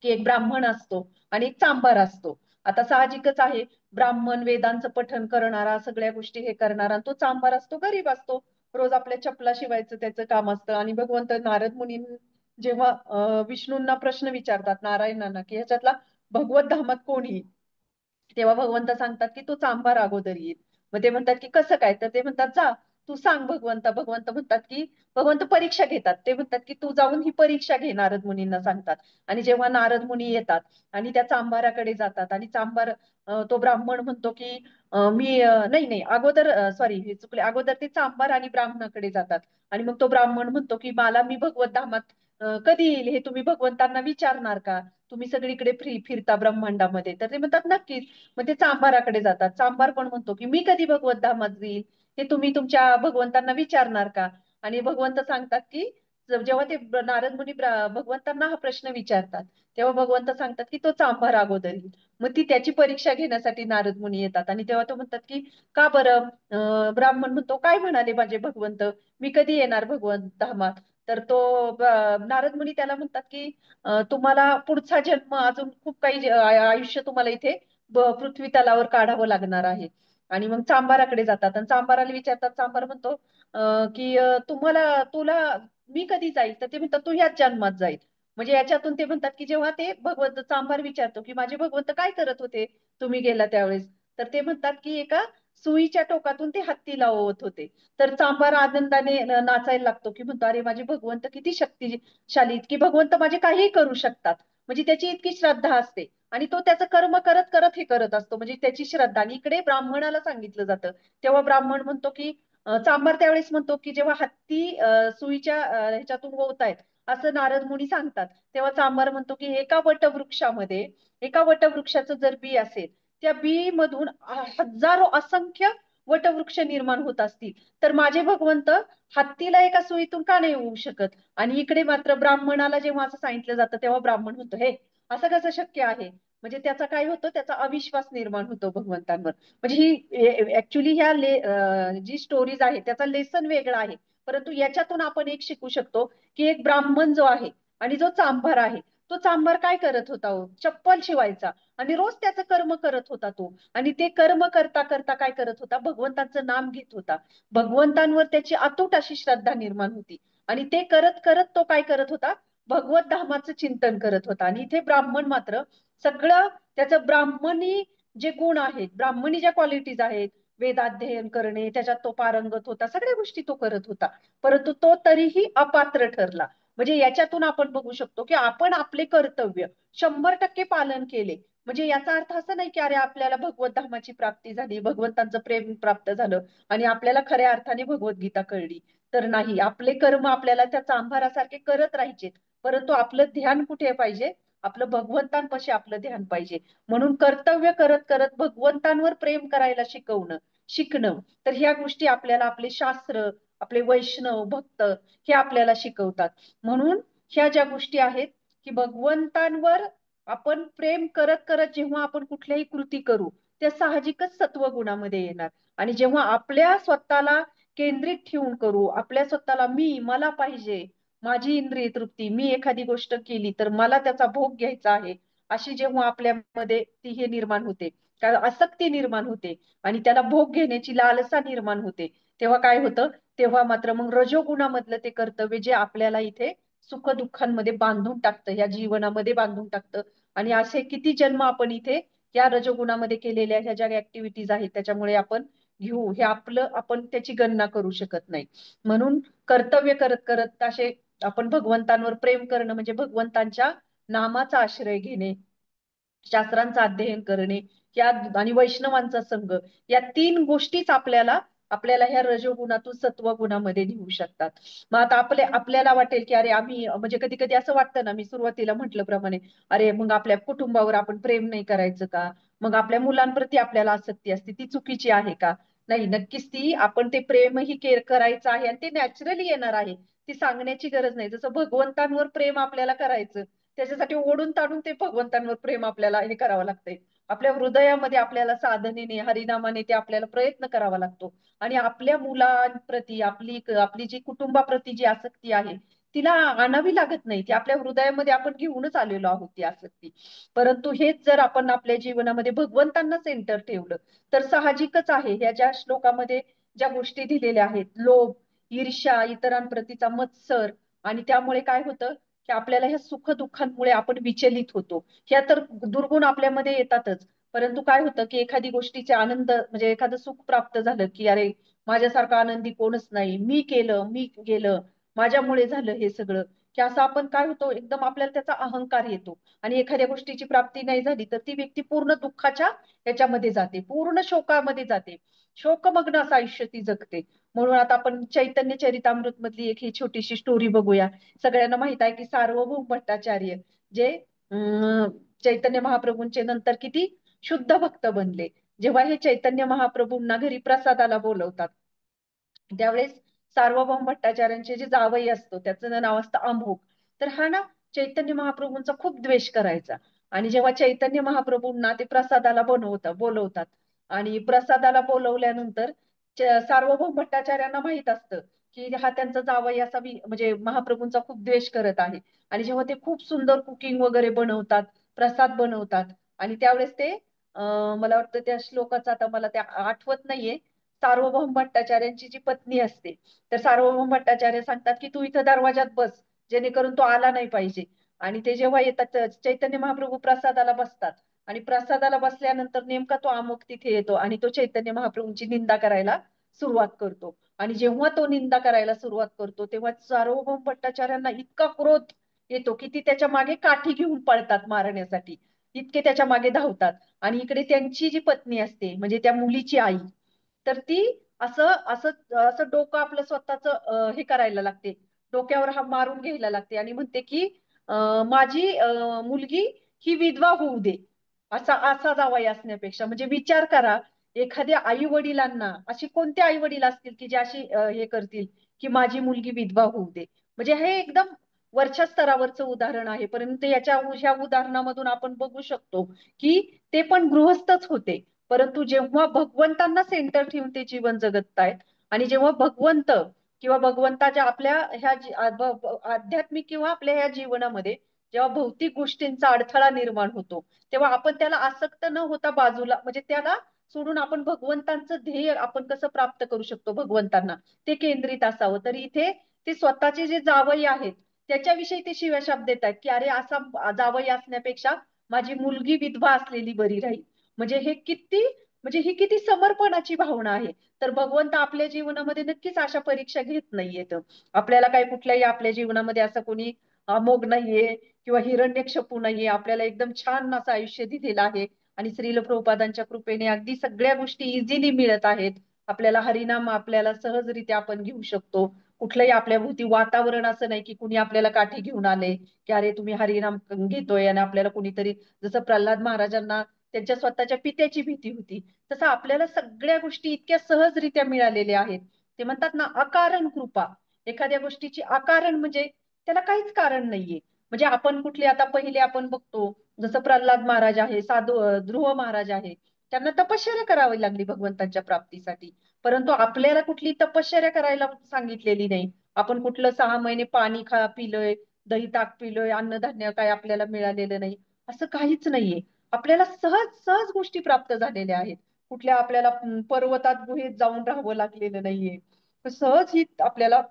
की एक ब्राह्मण असतो आणि एक चांभार असतो. आता साहजिकच आहे, ब्राह्मण वेदांचं पठण करणारा, सगळ्या गोष्टी हे करणारा, तो चांभार असतो, गरीब असतो, रोज आपल्या चपला शिवायचं त्याचं काम असतं. आणि भगवंत नारद मुनी जेव्हा विष्णूंना प्रश्न विचारतात, नारायणांना, की ह्याच्यातला भगवत धामात कोण येईल, तेव्हा भगवंत सांगतात की तो चांभार अगोदर येईल. मग ते म्हणतात की कसं काय, तर ते म्हणतात जा तू सांग भगवंत म्हणतात की भगवंत परीक्षा घेतात. ते म्हणतात की तू जाऊन ही परीक्षा घे, नारद मुनींना सांगतात. आणि जेव्हा नारद मुनी येतात आणि त्या चांभाराकडे जातात, आणि तो ब्राह्मण म्हणतो की नाही नाही अगोदर, सॉरी हे चुकले, अगोदर ते चांभार आणि ब्राह्मणाकडे जातात. आणि मग तो ब्राह्मण म्हणतो की मी भगवत धामात कधी येईल हे तुम्ही भगवंतांना विचारणार का, तुम्ही सगळीकडे फिरता ब्रह्मांडामध्ये. तर ते म्हणतात नक्कीच. मग ते चांभाराकडे जातात. चांभार पण म्हणतो की मी कधी भगवत धामात येईल हे तुम्ही तुमच्या भगवंतांना विचारणार का. आणि भगवंत सांगतात की जेव्हा ते नारद मुनी भगवंतांना हा प्रश्न विचारतात, तेव्हा भगवंत सांगतात की तो चांभार अगोदर येईल. मग ती त्याची परीक्षा घेण्यासाठी नारद मुनी येतात. आणि तेव्हा तो म्हणतात की का बरं, ब्राह्मण म्हणतो काय म्हणाले माझे भगवंत, मी कधी येणार भगवंत धामात. तर नारद मुनी त्याला म्हणतात की तुम्हाला पुढचा जन्म, अजून खूप काही आयुष्य तुम्हाला इथे पृथ्वी तलावर काढावं लागणार आहे. आणि मग चांभाराकडे जातात आणि चांभाराला विचारतात. चांभार म्हणतो की तुला मी कधी जाईल, तर ते म्हणतात तू ह्याच जन्मात जाईल. म्हणजे याच्यातून ते म्हणतात की जेव्हा ते भगवंत चांभार विचारतो की माझे भगवंत काय करत होते तुम्ही गेला त्यावेळेस, तर ते म्हणतात की एका सुईच्या टोकातून ते हत्तीला ओवत होते. तर चांभार आनंदाने नाचायला लागतो, की म्हणतो अरे माझे भगवंत किती शक्तिशाली, की भगवंत माझे काहीही करू शकतात. म्हणजे त्याची इतकी श्रद्धा असते. आणि तो त्याचं कर्म करत करत हे करत असतो, म्हणजे त्याची श्रद्धा. आणि इकडे ब्राह्मणाला सांगितलं जातं, तेव्हा ब्राह्मण म्हणतो की चांभार त्यावेळेस म्हणतो की जेव्हा हत्ती सुईच्या ह्याच्यातून होत आहेत असं नारद मुनी सांगतात, तेव्हा चांभार म्हणतो की वटवृक्षामध्ये एका वटवृक्षाचं जर बी असेल, त्या बी मधून हजारो असंख्य वटवृक्ष निर्माण होत असतील, तर माझे भगवंत हत्तीला एका सुईतून का नाही होऊ शकत? आणि इकडे मात्र ब्राह्मणाला जेव्हा असं सांगितलं जातं, तेव्हा ब्राह्मण म्हणतो हे असं कसं शक्य आहे? म्हणजे त्याचा काय होतं, त्याचा अविश्वास निर्माण होतो भगवंतांवर. म्हणजे ही ऍक्च्युली जी स्टोरीज आहे त्याचा लेसन वेगळा आहे, परंतु याच्यातून आपण एक शिकू शकतो की एक ब्राह्मण जो आहे आणि जो चांभार आहे, तो चांभार काय करत होता हो? चप्पल शिवायचा आणि रोज त्याचं कर्म करत होता तो. आणि ते कर्म करता करता काय करत होता? भगवंताचं नाम घेत होता. भगवंतांवर त्याची अतूट अशी श्रद्धा निर्माण होती. आणि ते करत करत तो काय करत होता? भगवत धामाचं चिंतन करत होता. आणि इथे ब्राह्मण मात्र सगळं त्याचं ब्राह्मणी जे गुण आहेत, ब्राह्मणी ज्या क्वालिटीज आहेत, वेदाध्ययन करणे, त्याच्यात तो पारंगत होता, सगळ्या गोष्टी तो करत होता, परंतु तो तरीही अपात्र ठरला. म्हणजे याच्यातून आपण बघू शकतो की आपण आपले कर्तव्य 100% पालन केले, म्हणजे याचा अर्थ असा नाही की अरे आपल्याला भगवत धामाची प्राप्ती झाली, भगवंतांचं प्रेम प्राप्त झालं आणि आपल्याला खऱ्या अर्थाने भगवद्गीता कळली. तर नाही, आपले कर्म आपल्याला त्या चांभारासारखे करत राहायचे, परंतु आपलं ध्यान कुठे पाहिजे? आपलं भगवंतांपाशी आपलं ध्यान पाहिजे. म्हणून कर्तव्य करत करत भगवंतांवर प्रेम करायला शिकणं, तर ह्या गोष्टी आपल्याला आपले शास्त्र, आपले वैष्णव भक्त हे आपल्याला शिकवतात. म्हणून ह्या ज्या गोष्टी आहेत की भगवंतांवर आपण प्रेम करत करत जेव्हा आपण कुठल्याही कृती करू, त्या साहजिकच सत्वगुणामध्ये येणार. आणि जेव्हा आपल्या स्वतःला केंद्रित ठेवून करू, आपल्या स्वतःला मला पाहिजे, माझी इंद्रिय तृप्ती, मी एखादी गोष्ट केली तर मला त्याचा भोग घ्यायचा आहे, अशी जेव्हा आपल्यामध्ये ती हे निर्माण होते, काय आसक्ती निर्माण होते आणि त्याला भोग घेण्याची लालसा निर्माण होते, तेव्हा काय होतं? तेव्हा मात्र मग रजोगुणामधलं ते कर्तव्य जे आपल्याला इथे सुख दुःखांमध्ये बांधून टाकतं, या जीवनामध्ये बांधून टाकतं. आणि असे किती जन्म आपण इथे या रजोगुणामध्ये केलेल्या ह्या ज्या ऍक्टिव्हिटीज आहेत त्याच्यामुळे आपण घेऊ, हे आपलं आपण त्याची गणना करू शकत नाही. म्हणून कर्तव्य करत करत असे आपण भगवंतांवर प्रेम करणं म्हणजे भगवंतांच्या नामाचा आश्रय घेणे, शास्त्रांचं अध्ययन करणे, या आणि वैष्णवांचा संघ, या तीन गोष्टीच आपल्याला आपल्याला ह्या रजोगुणातून सत्वगुणामध्ये नेऊ शकतात. मग आता आपल्याला वाटेल की अरे आम्ही, म्हणजे कधी कधी असं वाटतं ना, मी सुरुवातीला म्हटलं प्रमाणे, अरे मग आपल्या कुटुंबावर आपण प्रेम नाही करायचं का? मग आपल्या मुलांप्रती आपल्याला आसक्ती असते, ती चुकीची आहे का? नाही, नक्कीच ती आपण ते प्रेमही करायचं आहे आणि ते नॅचरली येणार आहे, ती सांगण्याची गरज नाही. जसं भगवंतांवर प्रेम आपल्याला करायचं, त्याच्यासाठी ओढून ताणून ते भगवंतांवर प्रेम आपल्याला हे करावं लागतंय. आपल्या हृदयामध्ये आपल्याला साधनेने, हरिनामाने ते आपल्याला प्रयत्न करावा लागतो. आणि आपल्या मुलांप्रती आपली आपली जी कुटुंबाप्रती जी आसक्ती आहे, तिला आणावी लागत नाही, ती आपल्या हृदयामध्ये आपण घेऊनच आलेलो आहोत ती आसक्ती. परंतु हेच जर आपण आपल्या जीवनामध्ये भगवंतांना सेंटर ठेवलं, तर साहजिकच आहे ह्या ज्या श्लोकामध्ये ज्या गोष्टी दिलेल्या आहेत, लोभ, ईर्ष्या, इतरांप्रतीचा मत्सर, आणि त्यामुळे काय होतं की आपल्याला ह्या सुख दुःखांमुळे आपण विचलित होतो. ह्या तर दुर्गुण आपल्यामध्ये येतातच, परंतु काय होतं की एखादी गोष्टीचे आनंद, म्हणजे एखादं सुख प्राप्त झालं की अरे माझ्यासारखा आनंदी कोणच नाही, मी केलं, मी गेलं, माझ्यामुळे झालं हे सगळं, की असं आपण काय होतो, एकदम आपल्याला त्याचा अहंकार येतो. आणि एखाद्या गोष्टीची प्राप्ती नाही झाली तर ती व्यक्ती पूर्ण दुःखाच्या याच्यामध्ये जाते, पूर्ण शोकामध्ये जाते, शोकमग्न असं आयुष्य ती जगते. म्हणून आता आपण चैतन्य चरितामृत मधली एक ही छोटीशी स्टोरी बघूया. सगळ्यांना माहित आहे की सार्वभौम भट्टाचार्य जे चैतन्य महाप्रभूंचे नंतर किती शुद्ध भक्त बनले, जेव्हा हे चैतन्य महाप्रभूंना घरी प्रसादाला बोलवतात, त्यावेळेस सार्वभौम भट्टाचार्यांचे जे जावई असतो त्याचं नाव असतं अमोघ, तर हा ना चैतन्य महाप्रभूंचा खूप द्वेष करायचा. आणि जेव्हा चैतन्य महाप्रभूंना ते प्रसादाला बोलवतात आणि प्रसादाला बोलवल्यानंतर सार्वभौम भट्टाचार्यांना माहित असतं की हा त्यांचा जावई असा म्हणजे महाप्रभूंचा खूप द्वेष करत आहे. आणि जेव्हा ते खूप सुंदर कुकिंग वगैरे बनवतात, प्रसाद बनवतात, आणि त्यावेळेस ते मला वाटतं त्या श्लोकाचा आता मला त्या आठवत नाहीये, सार्वभौम भट्टाचार्यांची जी पत्नी असते, तर सार्वभौम भट्टाचार्य सांगतात की तू इथं दरवाजात बस, जेणेकरून तो आला नाही पाहिजे. आणि ते जेव्हा येतात चैतन्य महाप्रभू प्रसादाला बसतात, आणि प्रसादाला बसल्यानंतर नेमका तो अमुक तिथे येतो आणि तो चैतन्य महाप्रभूंची निंदा करायला सुरुवात करतो. आणि जेव्हा तो निंदा करायला सुरुवात करतो तेव्हा सार्वभौम भट्टाचार्यांना इतका क्रोध येतो की ती त्याच्या मागे काठी घेऊन पळतात मारण्यासाठी. इतके त्याच्या मागे धावतात. आणि इकडे त्यांची जी पत्नी असते म्हणजे त्या मुलीची आई, तर ती असं असं असं डोकं आपलं स्वतःच हे करायला लागते, डोक्यावर हा मारून घ्यायला लागते आणि म्हणते की माझी मुलगी ही विधवा होऊ दे, असा असा जावई असण्यापेक्षा. म्हणजे विचार करा, एखाद्या आई वडिलांना, अशी कोणते आई वडील असतील की जे अशी हे करतील की माझी मुलगी विधवा होऊ दे. म्हणजे हे एकदम वरच्या स्तरावरचं उदाहरण आहे, परंतु ह्या उदाहरणामधून आपण बघू शकतो की ते पण गृहस्थच होते, परंतु जेव्हा भगवंतांना सेंटर ठेवून ते जीवन जगतायत आणि जेव्हा भगवंत किंवा भगवंताच्या आपल्या आध्यात्मिक किंवा आपल्या ह्या जीवनामध्ये जेव्हा भौतिक गोष्टींचा अडथळा निर्माण होतो, तेव्हा आपण त्याला आसक्त न होता बाजूला, म्हणजे त्याला सोडून आपण भगवंतांचं ध्येय आपण कसं प्राप्त करू शकतो भगवंतांना, ते केंद्रित असावं. तर इथे ते स्वतःचे जे जावई आहेत त्याच्याविषयी ते शिव्याशाप देतात की अरे असा जावई असण्यापेक्षा माझी मुलगी विधवा असलेली बरी राहील. म्हणजे हे किती, म्हणजे ही किती समर्पणाची भावना आहे. तर भगवंत आपल्या जीवनामध्ये नक्कीच अशा परीक्षा घेत नाहीयेत. आपल्याला काही कुठल्याही आपल्या जीवनामध्ये असं कोणी अमोघ नाहीये किंवा हिरण्यक्षपू नाहीये, आपल्याला एकदम छान असं आयुष्य दिलेलं आहे. आणि श्रील प्रभुपादांच्या कृपेने अगदी सगळ्या गोष्टी इझिली मिळत आहेत. आपल्याला हरिनाम आपल्याला सहजरित्या आपण घेऊ शकतो. कुठलंही आपल्या भोवती वातावरण असं नाही की कुणी आपल्याला काठी घेऊन आले की अरे तुम्ही हरिनाम घेतोय, आणि आपल्याला कुणीतरी, जसं प्रल्हाद महाराजांना त्यांच्या स्वतःच्या पित्याची भीती होती, तसं आपल्याला सगळ्या गोष्टी इतक्या सहजरित्या मिळालेल्या आहेत. ते म्हणतात ना अकारण कृपा. एखाद्या गोष्टीची अकारण म्हणजे त्याला काहीच कारण नाहीये. म्हणजे आपण कुठले आता पहिले आपण बघतो, जसं प्रल्हाद महाराज आहे, साधू ध्रुव महाराज आहे, त्यांना तपश्चर्या करावी लागली भगवंतांच्या प्राप्तीसाठी. परंतु आपल्याला कुठली तपश्चर्या करायला सांगितलेली नाही. आपण कुठलं 6 महिने पाणी पिलोय, दही ताक पिलोय, अन्नधान्य काय आपल्याला मिळालेलं नाही, असं काहीच नाहीये. आपल्याला सहज सहज गोष्टी प्राप्त झालेल्या आहेत. कुठल्या आपल्याला पर्वतात गुहेत जाऊन राहावं लागलेलं नाहीये. सहज ही आपल्याला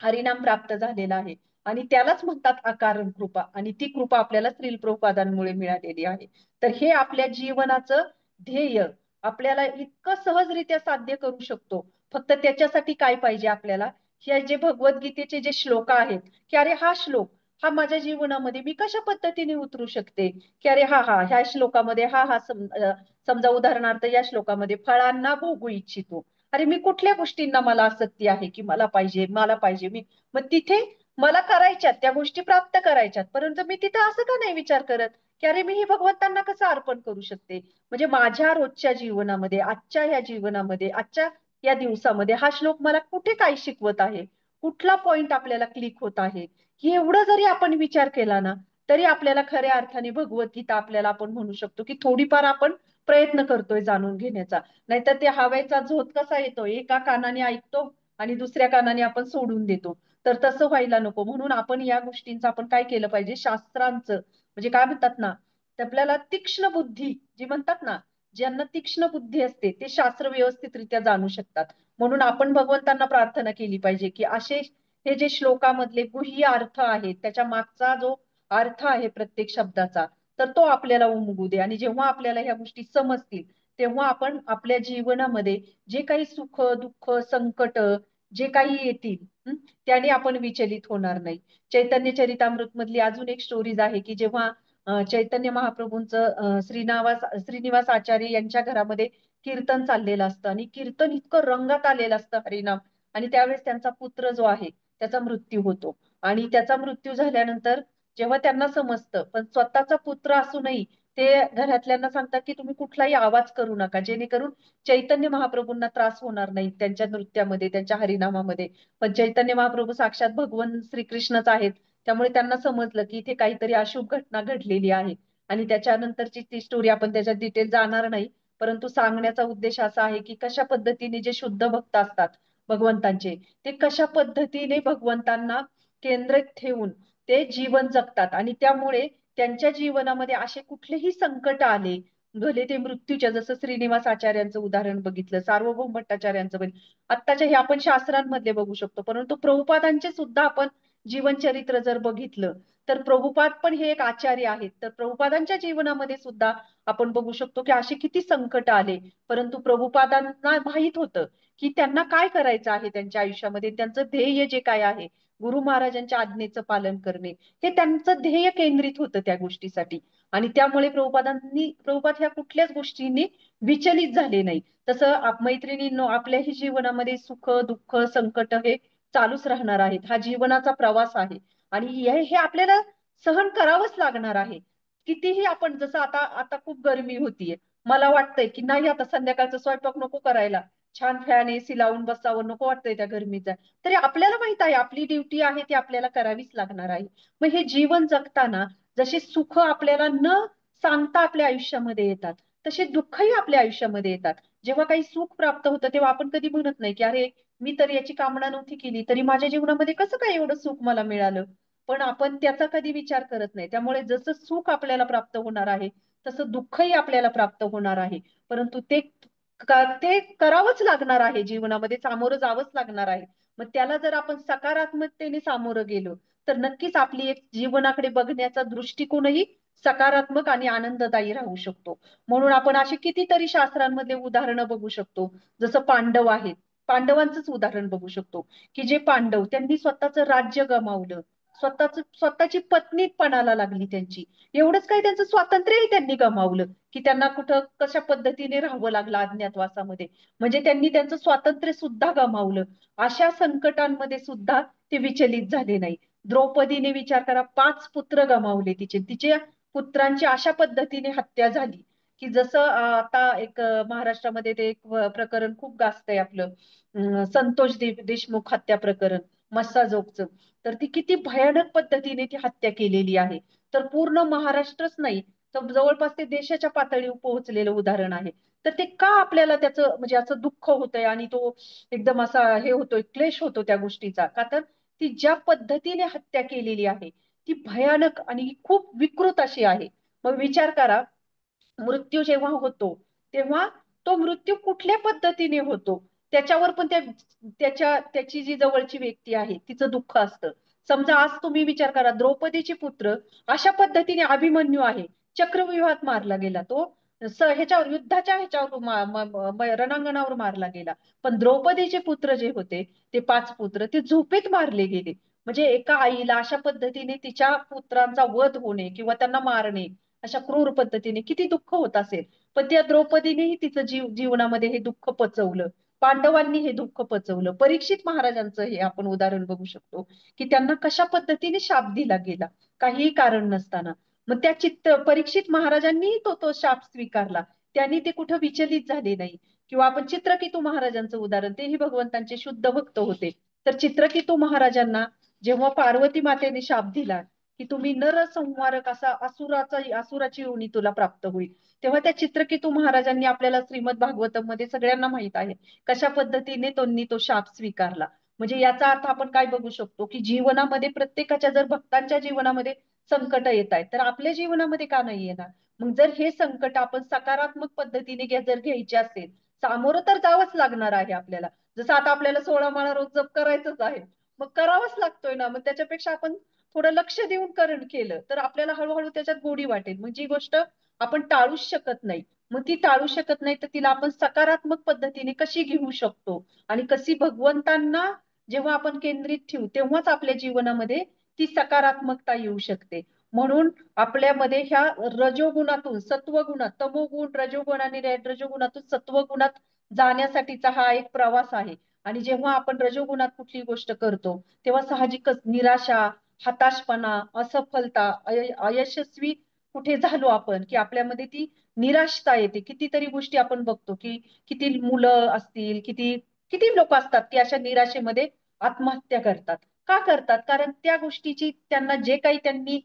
हरिनाम प्राप्त झालेला आहे. आणि त्यालाच म्हणतात अकारण कृपा, आणि ती कृपा आपल्याला श्रील प्रभुपादांमुळे मिळालेली आहे. तर हे आपल्या जीवनाचं ध्येय आपल्याला इतकं सहजरित्या साध्य करू शकतो. फक्त त्याच्यासाठी काय पाहिजे आपल्याला, हे जे भगवद्गीतेचे जे श्लोक आहेत की अरे हा श्लोक हा माझ्या जीवनामध्ये मी कशा पद्धतीने उतरू शकते, की अरे हा हा ह्या श्लोकामध्ये समजा उदाहरणार्थ या श्लोकामध्ये फळांना भोगू इच्छितो. अरे मी कुठल्या गोष्टींना मला आसक्ती आहे की मला पाहिजे मला पाहिजे, मी मग तिथे मला करायच्यात त्या गोष्टी प्राप्त करायच्यात, परंतु मी तिथे असं का नाही विचार करत की अरे मी हे भगवंतांना कसं अर्पण करू शकते. म्हणजे माझ्या रोजच्या जीवनामध्ये, आजच्या ह्या जीवनामध्ये, आजच्या या दिवसामध्ये हा श्लोक मला कुठे काय शिकवत आहे, कुठला पॉइंट आपल्याला क्लिक होत आहे, की एवढं जरी आपण विचार केला ना, तरी आपल्याला खऱ्या अर्थाने भगवद्गीता आपल्याला आपण म्हणू शकतो की थोडीफार आपण प्रयत्न करतोय जाणून घेण्याचा. नाहीतर ते हवेचा झोत कसा येतो, एका कानाने ऐकतो आणि दुसऱ्या कानाने आपण सोडून देतो. तर तसं व्हायला नको. म्हणून आपण या गोष्टींचं आपण काय केलं पाहिजे, शास्त्रांचं म्हणजे काय म्हणतात ना, ते आपल्याला तीक्ष्ण बुद्धी जी म्हणतात ना, ज्यांना तीक्ष्ण बुद्धी असते ते शास्त्र व्यवस्थितरित्या जाणू शकतात. म्हणून आपण भगवंतांना प्रार्थना केली पाहिजे की असे हे जे श्लोकामधले गुह्य अर्थ आहेत, त्याच्या मागचा जो अर्थ आहे प्रत्येक शब्दाचा, तर तो आपल्याला उमगू दे. आणि जेव्हा आपल्याला ह्या गोष्टी समजतील, तेव्हा आपण आपल्या जीवनामध्ये जे काही सुख दुःख संकट जे काही येतील, त्याने आपण विचलित होणार नाही. चैतन्य चरितामृत मधली अजून एक स्टोरीज आहे की जेव्हा चैतन्य महाप्रभूंचं श्रीनिवास आचार्य यांच्या घरामध्ये कीर्तन चाललेलं असतं, आणि कीर्तन इतकं रंगात आलेलं असतं हरिनाम, आणि त्यावेळेस त्यांचा पुत्र जो आहे त्याचा मृत्यू होतो. आणि त्याचा मृत्यू झाल्यानंतर जेव्हा त्यांना समजतं, पण स्वतःचा पुत्र असूनही ते घरातल्यांना सांगतात की तुम्ही कुठलाही आवाज करू नका, जेणेकरून चैतन्य महाप्रभूंना त्रास होणार नाही त्यांच्या नृत्यामध्ये, त्यांच्या हरिनामामध्ये. पण चैतन्य महाप्रभू साक्षात भगवान श्रीकृष्णच आहेत, त्यामुळे त्यांना समजलं की इथे काहीतरी अशुभ घटना घडलेली आहे. आणि त्याच्यानंतरची ती स्टोरी आपण त्याच्यात डिटेल जाणार नाही, परंतु सांगण्याचा उद्देश असा आहे की कशा पद्धतीने जे शुद्ध भक्त असतात भगवंतांचे, ते कशा पद्धतीने भगवंतांना केंद्रित ठेवून ते जीवन जगतात. आणि त्यामुळे त्यांच्या जीवनामध्ये असे कुठलेही संकट आले, भले ते मृत्यूच्या, जसं श्रीनिवास आचार्यांचं उदाहरण बघितलं, सार्वभौम भट्टाचार्यांचं बघितलं, आत्ताच्या हे आपण शास्त्रांमधले बघू शकतो, परंतु प्रभुपादांचे सुद्धा आपण जीवनचरित्र जर बघितलं तर प्रभुपाद पण हे एक आचार्य आहेत. तर प्रभुपादांच्या जीवनामध्ये सुद्धा आपण बघू शकतो की असे किती संकट आले, परंतु प्रभुपादांना माहित होतं की त्यांना काय करायचं आहे त्यांच्या आयुष्यामध्ये, त्यांचं ध्येय जे काय आहे गुरु महाराजांच्या आज्ञेचं पालन करणे, हे त्यांचं ध्येय केंद्रित होतं त्या गोष्टीसाठी. आणि त्यामुळे प्रभुपाद ह्या कुठल्याच गोष्टींनी विचलित झाले नाही. तसं मैत्रिणींनो, आपल्याही जीवनामध्ये सुख दुःख संकट हे चालूच राहणार आहेत. हा जीवनाचा प्रवास आहे आणि हे आपल्याला सहन करावंच लागणार आहे. कितीही आपण, जसं आता आता खूप गरमी होतीये, मला वाटतंय की नाही आता संध्याकाळचा स्वयंपाक नको करायला, छान फॅन एसी लावून बसावं, नको वाटतंय त्या गरमीचा, तरी आपल्याला माहित आहे आपली ड्युटी आहे ती आपल्याला करावीच लागणार आहे. मग हे जीवन जगताना जसे सुख आपल्याला न सांगता आपल्या आयुष्यामध्ये येतात, तसे दुःखही आपल्या आयुष्यामध्ये येतात. जेव्हा काही सुख प्राप्त होतं तेव्हा आपण कधी म्हणत नाही की अरे, मी तर याची कामना नव्हती केली तरी माझ्या जीवनामध्ये कसं काय एवढं सुख मला मिळालं. पण आपण त्याचा कधी विचार करत नाही. त्यामुळे जसं सुख आपल्याला प्राप्त होणार आहे तसं दुःखही आपल्याला प्राप्त होणार आहे. परंतु ते करावंच लागणार आहे, जीवनामध्ये सामोरं जावंच लागणार आहे. मग त्याला जर आपण सकारात्मकतेने सामोरं गेलो तर नक्कीच आपली एक जीवनाकडे बघण्याचा दृष्टिकोनही सकारात्मक आणि आनंददायी राहू शकतो. म्हणून आपण अशी कितीतरी शास्त्रांमध्ये उदाहरणं बघू शकतो. जसं पांडव आहेत, पांडवांचंच उदाहरण बघू शकतो की जे पांडव, त्यांनी स्वतःचं राज्य गमावलं, स्वतःची पत्नी पणाला लागली त्यांची, एवढंच काय त्यांचं स्वातंत्र्यही त्यांनी गमावलं, की त्यांना कुठं कशा पद्धतीने राहावं लागलं अज्ञातवासामध्ये, म्हणजे त्यांनी त्यांचं स्वातंत्र्य सुद्धा गमावलं. अशा संकटांमध्ये सुद्धा ते विचलित झाले नाही. द्रौपदीने विचार करा, 5 पुत्र गमावले तिचे, तिच्या पुत्रांची अशा पद्धतीने हत्या झाली की जसं आता एक महाराष्ट्रामध्ये ते एक प्रकरण खूप गाजतंय आपलं, संतोष देशमुख हत्या प्रकरण, मस्साजोगचं. तर ती किती भयानक पद्धतीने ती हत्या केलेली आहे. तर पूर्ण महाराष्ट्रच नाही तर जवळपास ते देशाच्या पातळीवर पोहोचलेलं उदाहरण आहे. तर ते का आपल्याला त्याचं म्हणजे असं दुःख होतंय आणि तो एकदम असा हे होतोय, क्लेश होतो त्या गोष्टीचा, का तर ती ज्या पद्धतीने हत्या केलेली आहे ती भयानक आणि खूप विकृत अशी आहे. मग विचार करा, मृत्यू जेव्हा होतो तेव्हा तो मृत्यू कुठल्या पद्धतीने होतो, त्याच्यावर पण त्याची जी जवळची व्यक्ती आहे तिचं दुःख असतं. समजा आज तुम्ही विचार करा, द्रौपदीचे पुत्र अशा पद्धतीने, अभिमन्यू आहे, चक्रव्यूहात मारला गेला तो, ह्याच्यावर युद्धाच्या ह्याच्यावर रणांगणावर मारला गेला. पण द्रौपदीचे पुत्र जे होते, ते 5 पुत्र, ते झोपेत मारले गेले. म्हणजे एका आईला अशा पद्धतीने तिच्या पुत्रांचा वध होणे किंवा त्यांना मारणे अशा क्रूर पद्धतीने किती दुःख होत असेल. पण त्या द्रौपदीनेही तिचं जीवनामध्ये हे दुःख पचवलं. पांडवांनी हे दुःख पचवलं. परीक्षित महाराजांचं हे आपण उदाहरण बघू शकतो की त्यांना कशा पद्धतीने शाप दिला गेला काहीही कारण नसताना. मग त्या परीक्षित महाराजांनी तो शाप स्वीकारला, त्यांनी ते कुठं विचलित झाले नाही. किंवा आपण चित्रकेतू महाराजांचं उदाहरण, तेही भगवंतांचे शुद्ध भक्त होते. तर चित्रकेतू महाराजांना जेव्हा पार्वती मातेने शाप दिला की तुम्ही नरसंहारक असा असुराची योनी तुला प्राप्त होईल, तेव्हा त्या चित्रकेतू महाराजांनी, आपल्याला श्रीमद भागवतम मध्ये सगळ्यांना माहित आहे कशा पद्धतीने त्यांनी तो शाप स्वीकारला. म्हणजे याचा अर्थ आपण काय बघू शकतो की जीवनामध्ये प्रत्येकाच्या, जर भक्तांच्या जीवनामध्ये संकट येत आहेत तर आपल्या जीवनामध्ये का नाही येणार. मग जर हे संकट आपण सकारात्मक पद्धतीने जर घ्यायचे असेल, सामोरं तर जावंच लागणार आहे आपल्याला. जसं आता आपल्याला 16 माळा रोज जप करायचंच आहे, मग करावंच लागतोय ना. मग त्याच्यापेक्षा आपण थोडं लक्ष देऊन करण केलं तर आपल्याला हळूहळू त्याच्यात गोडी वाटेल. मग जी गोष्ट आपण टाळूच शकत नाही, मग ती टाळू शकत नाही तर तिला आपण सकारात्मक पद्धतीने कशी घेऊ शकतो आणि कशी भगवंतांना जेव्हा आपण केंद्रित ठेवू तेव्हाच आपल्या जीवनामध्ये ती सकारात्मकता येऊ शकते. म्हणून आपल्यामध्ये ह्या रजोगुणातून सत्वगुणात, तमोगुण रजोगुण आणि रजोगुणातून सत्वगुणात जाण्यासाठीचा हा एक प्रवास आहे. आणि जेव्हा आपण रजोगुणात कुठली गोष्ट करतो तेव्हा साहजिकच निराशा, हताशपणा, असफलता, अयशस्वी कुठे झालो आपण की आपल्यामध्ये ती निराशता येते. कितीतरी गोष्टी आपण बघतो की किती मुलं असतील, किती किती लोक असतात की अशा निराशेमध्ये आत्महत्या करतात. का करतात? कारण त्या गोष्टीची त्यांना जे काही त्यांनी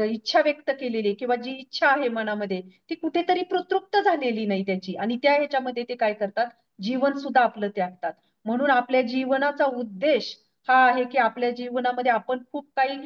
इच्छा व्यक्त केलेली किंवा जी इच्छा आहे मनामध्ये ती कुठेतरी तृप्त झालेली नाही त्याची, आणि त्या ह्याच्यामध्ये ते काय करतात, जीवन सुद्धा आपलं त्यागतात. म्हणून आपल्या जीवनाचा उद्देश हा आहे की आपल्या जीवनामध्ये आपण खूप काही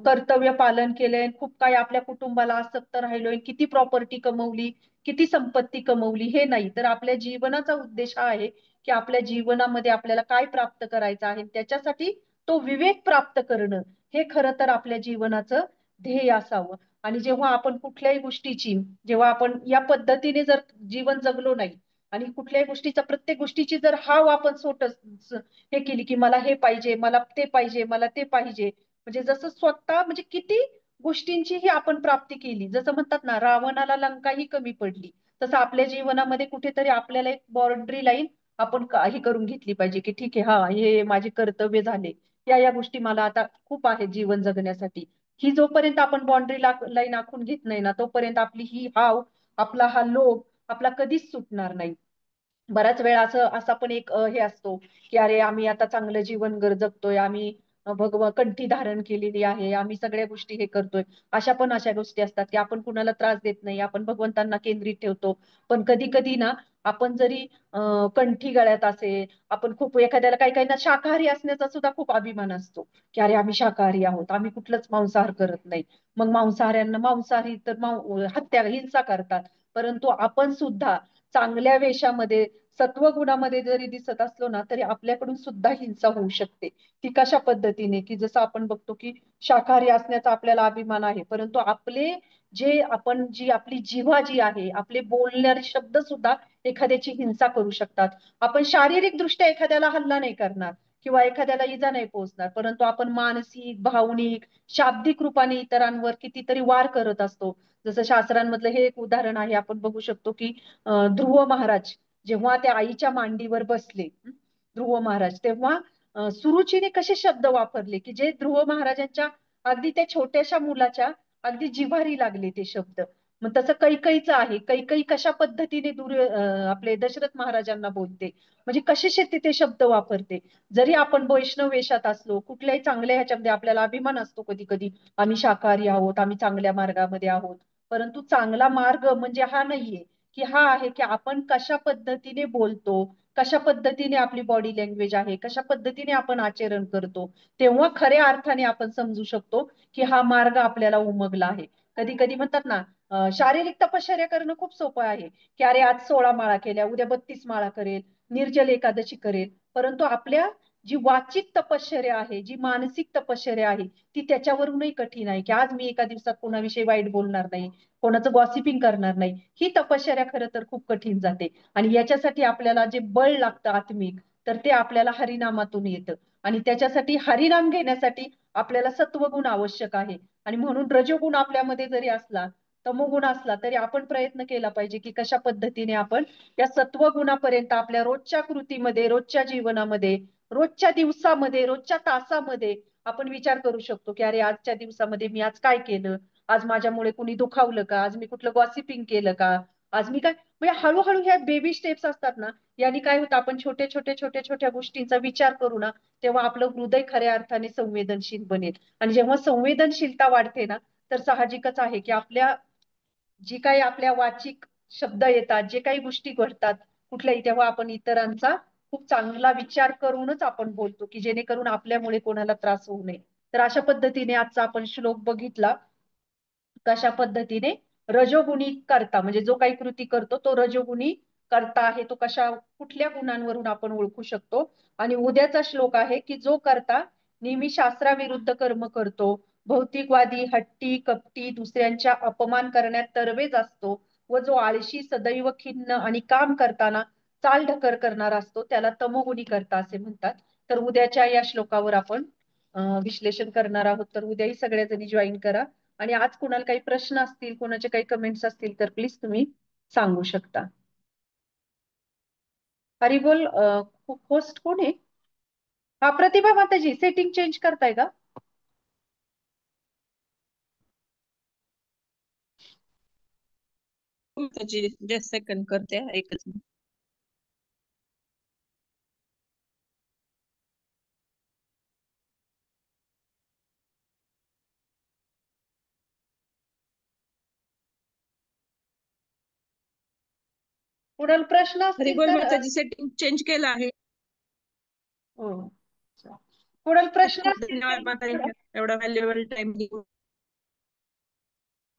कर्तव्य पालन केलंय, खूप काही आपल्या कुटुंबाला आसक्त राहिलोय, किती प्रॉपर्टी कमवली, किती संपत्ती कमवली, हे नाही. तर आपल्या जीवनाचा उद्देश हा आहे की आपल्या जीवनामध्ये आपल्याला काय प्राप्त करायचं आहे, त्याच्यासाठी तो विवेक प्राप्त करणं हे खरं तर आपल्या जीवनाचं ध्येय असावं. आणि जेव्हा आपण कुठल्याही गोष्टीची, जेव्हा आपण या पद्धतीने जर जीवन जगलो नाही आणि कुठल्याही गोष्टीचा, प्रत्येक गोष्टीची जर हाव आपण हे केली की मला हे पाहिजे, मला ते पाहिजे, मला ते पाहिजे, म्हणजे जसं स्वतः म्हणजे किती गोष्टींचीही आपण प्राप्ती केली. जसं म्हणतात ना, रावणाला लंका ही कमी पडली. तसं आपल्या जीवनामध्ये कुठेतरी आपल्याला एक बाउंड्री लाईन आपण ही करून घेतली पाहिजे, की ठीक आहे, हा हे माझे कर्तव्य झाले. या गोष्टी मला आता खूप आहेत जीवन जगण्यासाठी. ही जोपर्यंत आपण बाउंड्री लाईन आखून घेत नाही ना, तोपर्यंत आपली ही हाव, आपला हा लोभ आपला कधीच सुटणार नाही. बराच वेळा असा पण एक हे असतो, की अरे आम्ही आता चांगलं जीवन जगतोय, आम्ही कंठी धारण केलेली आहे, आम्ही सगळ्या गोष्टी हे करतोय. अशा गोष्टी असतात की आपण कुणाला त्रास देत नाही, आपण भगवंतांना केंद्रित ठेवतो. पण कधी कधी ना, आपण जरी कंठी गळ्यात असेल, आपण खूप एखाद्याला काही काही ना शाकाहारी असण्याचा सुद्धा खूप अभिमान असतो, की अरे आम्ही शाकाहारी आहोत, आम्ही कुठलंच मांसाहार करत नाही. मग मांसाहाऱ्यांना मांसाहारी तर हत्या हिंसा करतात. परंतु आपण सुद्धा चांगल्या वेशामध्ये सत्वगुणामध्ये जरी दिसत असलो ना, तरी आपल्याकडून सुद्धा हिंसा होऊ शकते. ती कशा पद्धतीने, की जसं आपण बघतो की शाकाहारी असण्याचा आपल्याला अभिमान आहे, परंतु जी आपली जिव्हा जी आहे, आपले बोलणारे शब्द सुद्धा एखाद्याची हिंसा करू शकतात. आपण शारीरिक दृष्ट्या एखाद्याला हल्ला नाही करणार किंवा एखाद्याला इजा नाही पोहोचणार, परंतु आपण मानसिक, भावनिक, शाब्दिक रूपाने इतरांवर कितीतरी वार करत असतो. जसं शास्त्रांमधलं हे एक उदाहरण आहे. आपण बघू शकतो की ध्रुव महाराज जेव्हा त्या आईच्या मांडीवर बसले, ध्रुव महाराज, तेव्हा सुरुचीने कसे शब्द वापरले, की जे ध्रुव महाराजांच्या अगदी त्या छोट्याशा मुलाच्या अगदी जिव्हारी लागले ते शब्द. मग तसं कैकईचं आहे. कैकई कशा पद्धतीने आपले दशरथ महाराजांना बोलते, म्हणजे कसे ते शब्द वापरते. जरी आपण वैष्णव वेशात असलो, कुठल्याही चांगल्या ह्याच्यामध्ये आपल्याला अभिमान असतो कधी कधी, आम्ही शाकाहारी आहोत, आम्ही चांगल्या मार्गामध्ये आहोत. परंतु चांगला मार्ग म्हणजे हा नाहीये, की हा आहे की आपण कशा पद्धतीने बोलतो, कशा पद्धतीने आपली बॉडी लँग्वेज आहे, कशा पद्धतीने आपण आचरण करतो. तेव्हा खऱ्या अर्थाने आपण समजू शकतो की हा मार्ग आपल्याला उमगला आहे. कधी कधी म्हणतात ना, शारीरिक तपश्चर्या करणं खूप सोपं आहे, की अरे आज 16 माळा केल्या, उद्या 32 माळा करेल, निर्जल एकादशी करेल. परंतु आपल्या जी वाचिक तपश्चर्या आहे, जी मानसिक तपश्चर्या आहे, ती त्याच्यावरूनही कठीण आहे, की आज मी एका दिवसात कोणाविषयी वाईट बोलणार नाही, कोणाचं गॉसिपिंग करणार नाही. ही तपश्चर्या खरं तर खूप कठीण जाते. आणि याच्यासाठी आपल्याला जे बळ लागतं आत्मिक, तर ते आपल्याला हरिनामातून येतं. आणि त्याच्यासाठी हरिनाम घेण्यासाठी आपल्याला सत्वगुण आवश्यक आहे. आणि म्हणून रजोगुण आपल्यामध्ये जरी असला, तमोगुण असला, तरी आपण प्रयत्न केला पाहिजे की कशा पद्धतीने आपण या सत्वगुणापर्यंत आपल्या रोजच्या कृतीमध्ये, रोजच्या जीवनामध्ये, रोजच्या दिवसामध्ये, रोजच्या तासामध्ये आपण विचार करू शकतो, की अरे आजच्या दिवसामध्ये मी आज काय केलं, आज माझ्यामुळे कुणी दुखावलं का, आज मी कुठलं गॉसिपिंग केलं का, आज मी काय, म्हणजे हळूहळू ह्या बेबी स्टेप्स असतात ना, यांनी काय होतं, आपण छोट्या छोट्या गोष्टींचा विचार करू ना, तेव्हा आपलं हृदय खऱ्या अर्थाने संवेदनशील बनेल. आणि जेव्हा संवेदनशीलता वाढते ना, तर साहजिकच आहे की जी काही आपल्या वाचिक शब्द येतात, जे काही गोष्टी घडतात कुठल्याही, तेव्हा आपण इतरांचा खूप चांगला विचार करूनच आपण बोलतो, की जेणेकरून आपल्यामुळे कोणाला त्रास होऊ नये. तर अशा पद्धतीने आजचा आपण श्लोक बघितला, कशा पद्धतीने रजोगुणी करता, म्हणजे जो काही कृती करतो तो रजोगुणी करता आहे, तो कुठल्या गुणांवरून आपण ओळखू शकतो. आणि उद्याचा श्लोक आहे की जो करता नेहमी शास्त्राविरुद्ध कर्म करतो, भौतिकवादी, हट्टी, कपटी, दुसऱ्यांच्या अपमान करण्यात तरबेज असतो, व जो आळशी, सदैव खिन्न आणि काम करताना चालढकल करणारा असतो, त्याला तमोगुणी करता असे म्हणतात. तर उद्याच्या या श्लोकावर आपण विश्लेषण करणार आहोत. तर उद्याही सगळ्या जॉईन करा. आणि आज कोणाला काही प्रश्न असतील, कोणाचे काही कमेंट्स असतील, तर प्लीज तुम्ही सांगू शकता. हरी बोल. होस्ट कोण आहे? हा, प्रतिभा माताजी, सेटिंग चेंज करताय का? त्याची जस्ट सेकंड करते एकच मिनिट. कोणाला प्रश्न हरी असतील बोल तर माताजी, सेटिंग चेंज केलं आहे. हो, कोणाला प्रश्न असतील धन्यवाद माताजी, तर एवढा व्हॅल्युएबल टाइम.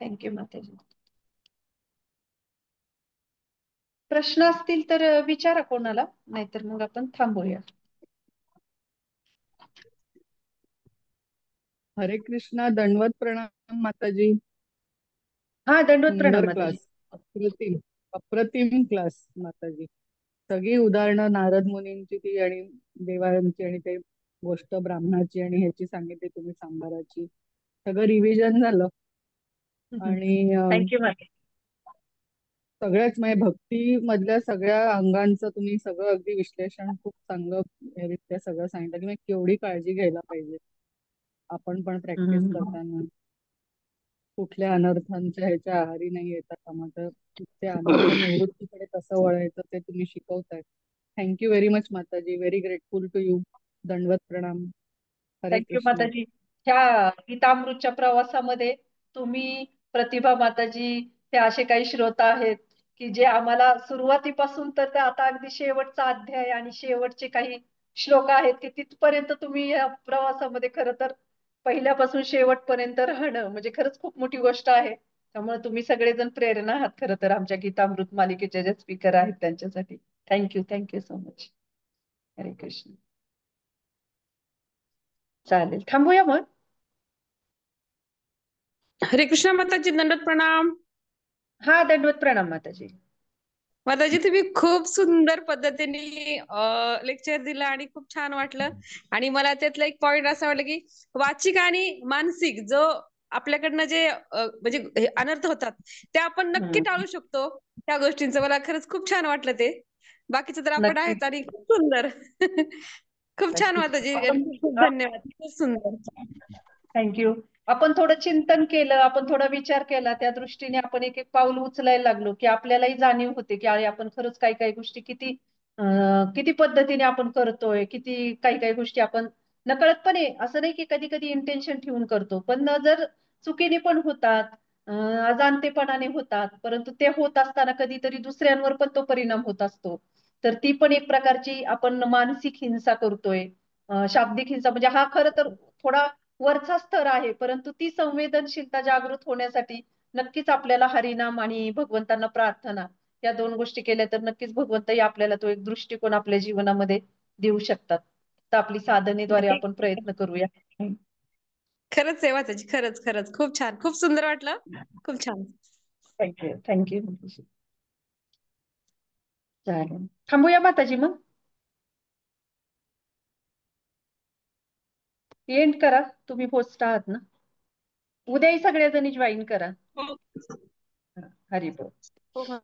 थँक्यू माताजी. प्रश्न असतील तर विचारा कोणाला, नाहीतर मग आपण थांबूया. हरे कृष्णा, दंडवत प्रणाम माताजी. हा, दंडवत सुंदर प्रणाम माताजी. क्लास, अप्रतिम अप्रतिम क्लास माताजी. सगळी उदाहरणं नारद मुनींची ती आणि देवांची, आणि ते गोष्ट ब्राह्मणाची आणि ह्याची सांगितली तुम्ही सांबाराची. सगळं रिव्हिजन झालं. आणि थँक्यू माता. सगळ्याच म्हणजे भक्ती मधल्या सगळ्या अंगांचं तुम्ही सगळं अगदी विश्लेषण खूप चांगलं रित्या सगळं सांगितलं की म्हणजे केवढी काळजी घ्यायला पाहिजे आपण पण प्रॅक्टिस करताना. कुठल्या अनर्थांच्या ह्याच्या आहारी नाही येता कामा तर त्या अनर्थ निवृत्तीकडे कसं वळायचं ते तुम्ही शिकवताय. थँक्यू व्हेरी मच माताजी. Very grateful to you. दंडवत प्रणाम. हरे थँक्यू कृष्ण. माताजी. ह्या गीतामृतच्या प्रवासामध्ये तुम्ही, प्रतिभा माताजी, हे असे काही श्रोता आहेत की जे आम्हाला सुरुवातीपासून तर आता अगदी शेवटचा अध्याय आणि शेवटचे काही श्लोक आहेत की तिथपर्यंत तुम्ही या प्रवासामध्ये खरं तर पहिल्यापासून शेवटपर्यंत राहणं म्हणजे खरंच खूप मोठी गोष्ट आहे. त्यामुळे तुम्ही सगळेजण प्रेरणा आहात खरं तर आमच्या गीतामृत मालिकेचे जे स्पीकर आहेत त्यांच्यासाठी. Thank you so much. हरे कृष्ण. चालेल, थांबूया मग. हरे कृष्ण माताजी, दंडवत प्रणाम. हा, दंडवत प्रणाम माताजी. माताजी, तुम्ही खूप सुंदर पद्धतीने लेक्चर दिलं आणि खूप छान वाटलं. आणि मला त्यातला एक पॉइंट असा वाटलं की वाचिक आणि मानसिक जो आपल्याकडनं जे म्हणजे हे अनर्थ होतात ते आपण नक्की टाळू शकतो. त्या गोष्टींचं मला खरंच खूप छान वाटलं ते. बाकीचं तर आपण नक्कीच आहेत आणि खूप सुंदर. खूप छान नक्कीच माताजी, आपण खूप खूप धन्यवाद. खूप सुंदर. थँक्यू. आपण थोडं चिंतन केलं, आपण थोडा विचार केला, त्या दृष्टीने आपण एक एक पाऊल उचलायला लागलो की आपल्यालाही जाणीव होते की अरे आपण खरंच काही काही गोष्टी किती किती पद्धतीने आपण करतोय, किती काही काही गोष्टी आपण नकळतपणे, असं नाही की कधी कधी इंटेन्शन ठेवून करतो, पण जर चुकीने पण होतात, अजाणतेपणाने होतात, परंतु ते होत असताना कधीतरी दुसऱ्यांवर पण तो परिणाम होत असतो. तर ती पण एक प्रकारची आपण मानसिक हिंसा करतोय. शाब्दिक हिंसा म्हणजे हा खरं तर थोडा वरचा स्तर आहे, परंतु ती संवेदनशीलता जागृत होण्यासाठी नक्कीच आपल्याला हरिनाम आणि भगवंतांना प्रार्थना या दोन गोष्टी केल्या तर नक्कीच भगवंतही आपल्याला तो एक दृष्टिकोन आपल्या जीवनामध्ये देऊ शकतात. तर आपली साधनेद्वारे आपण प्रयत्न करूया. खरंच आहे माताजी, खरंच खरंच खूप छान, खूप सुंदर वाटलं. खूप छान. थँक्यू. चालेल, थांबूया माताजी मग. एंड करा, तुम्ही होस्ट आहात ना. उद्याही सगळ्याजणी जॉईन करा. हो हरी बोल. हो.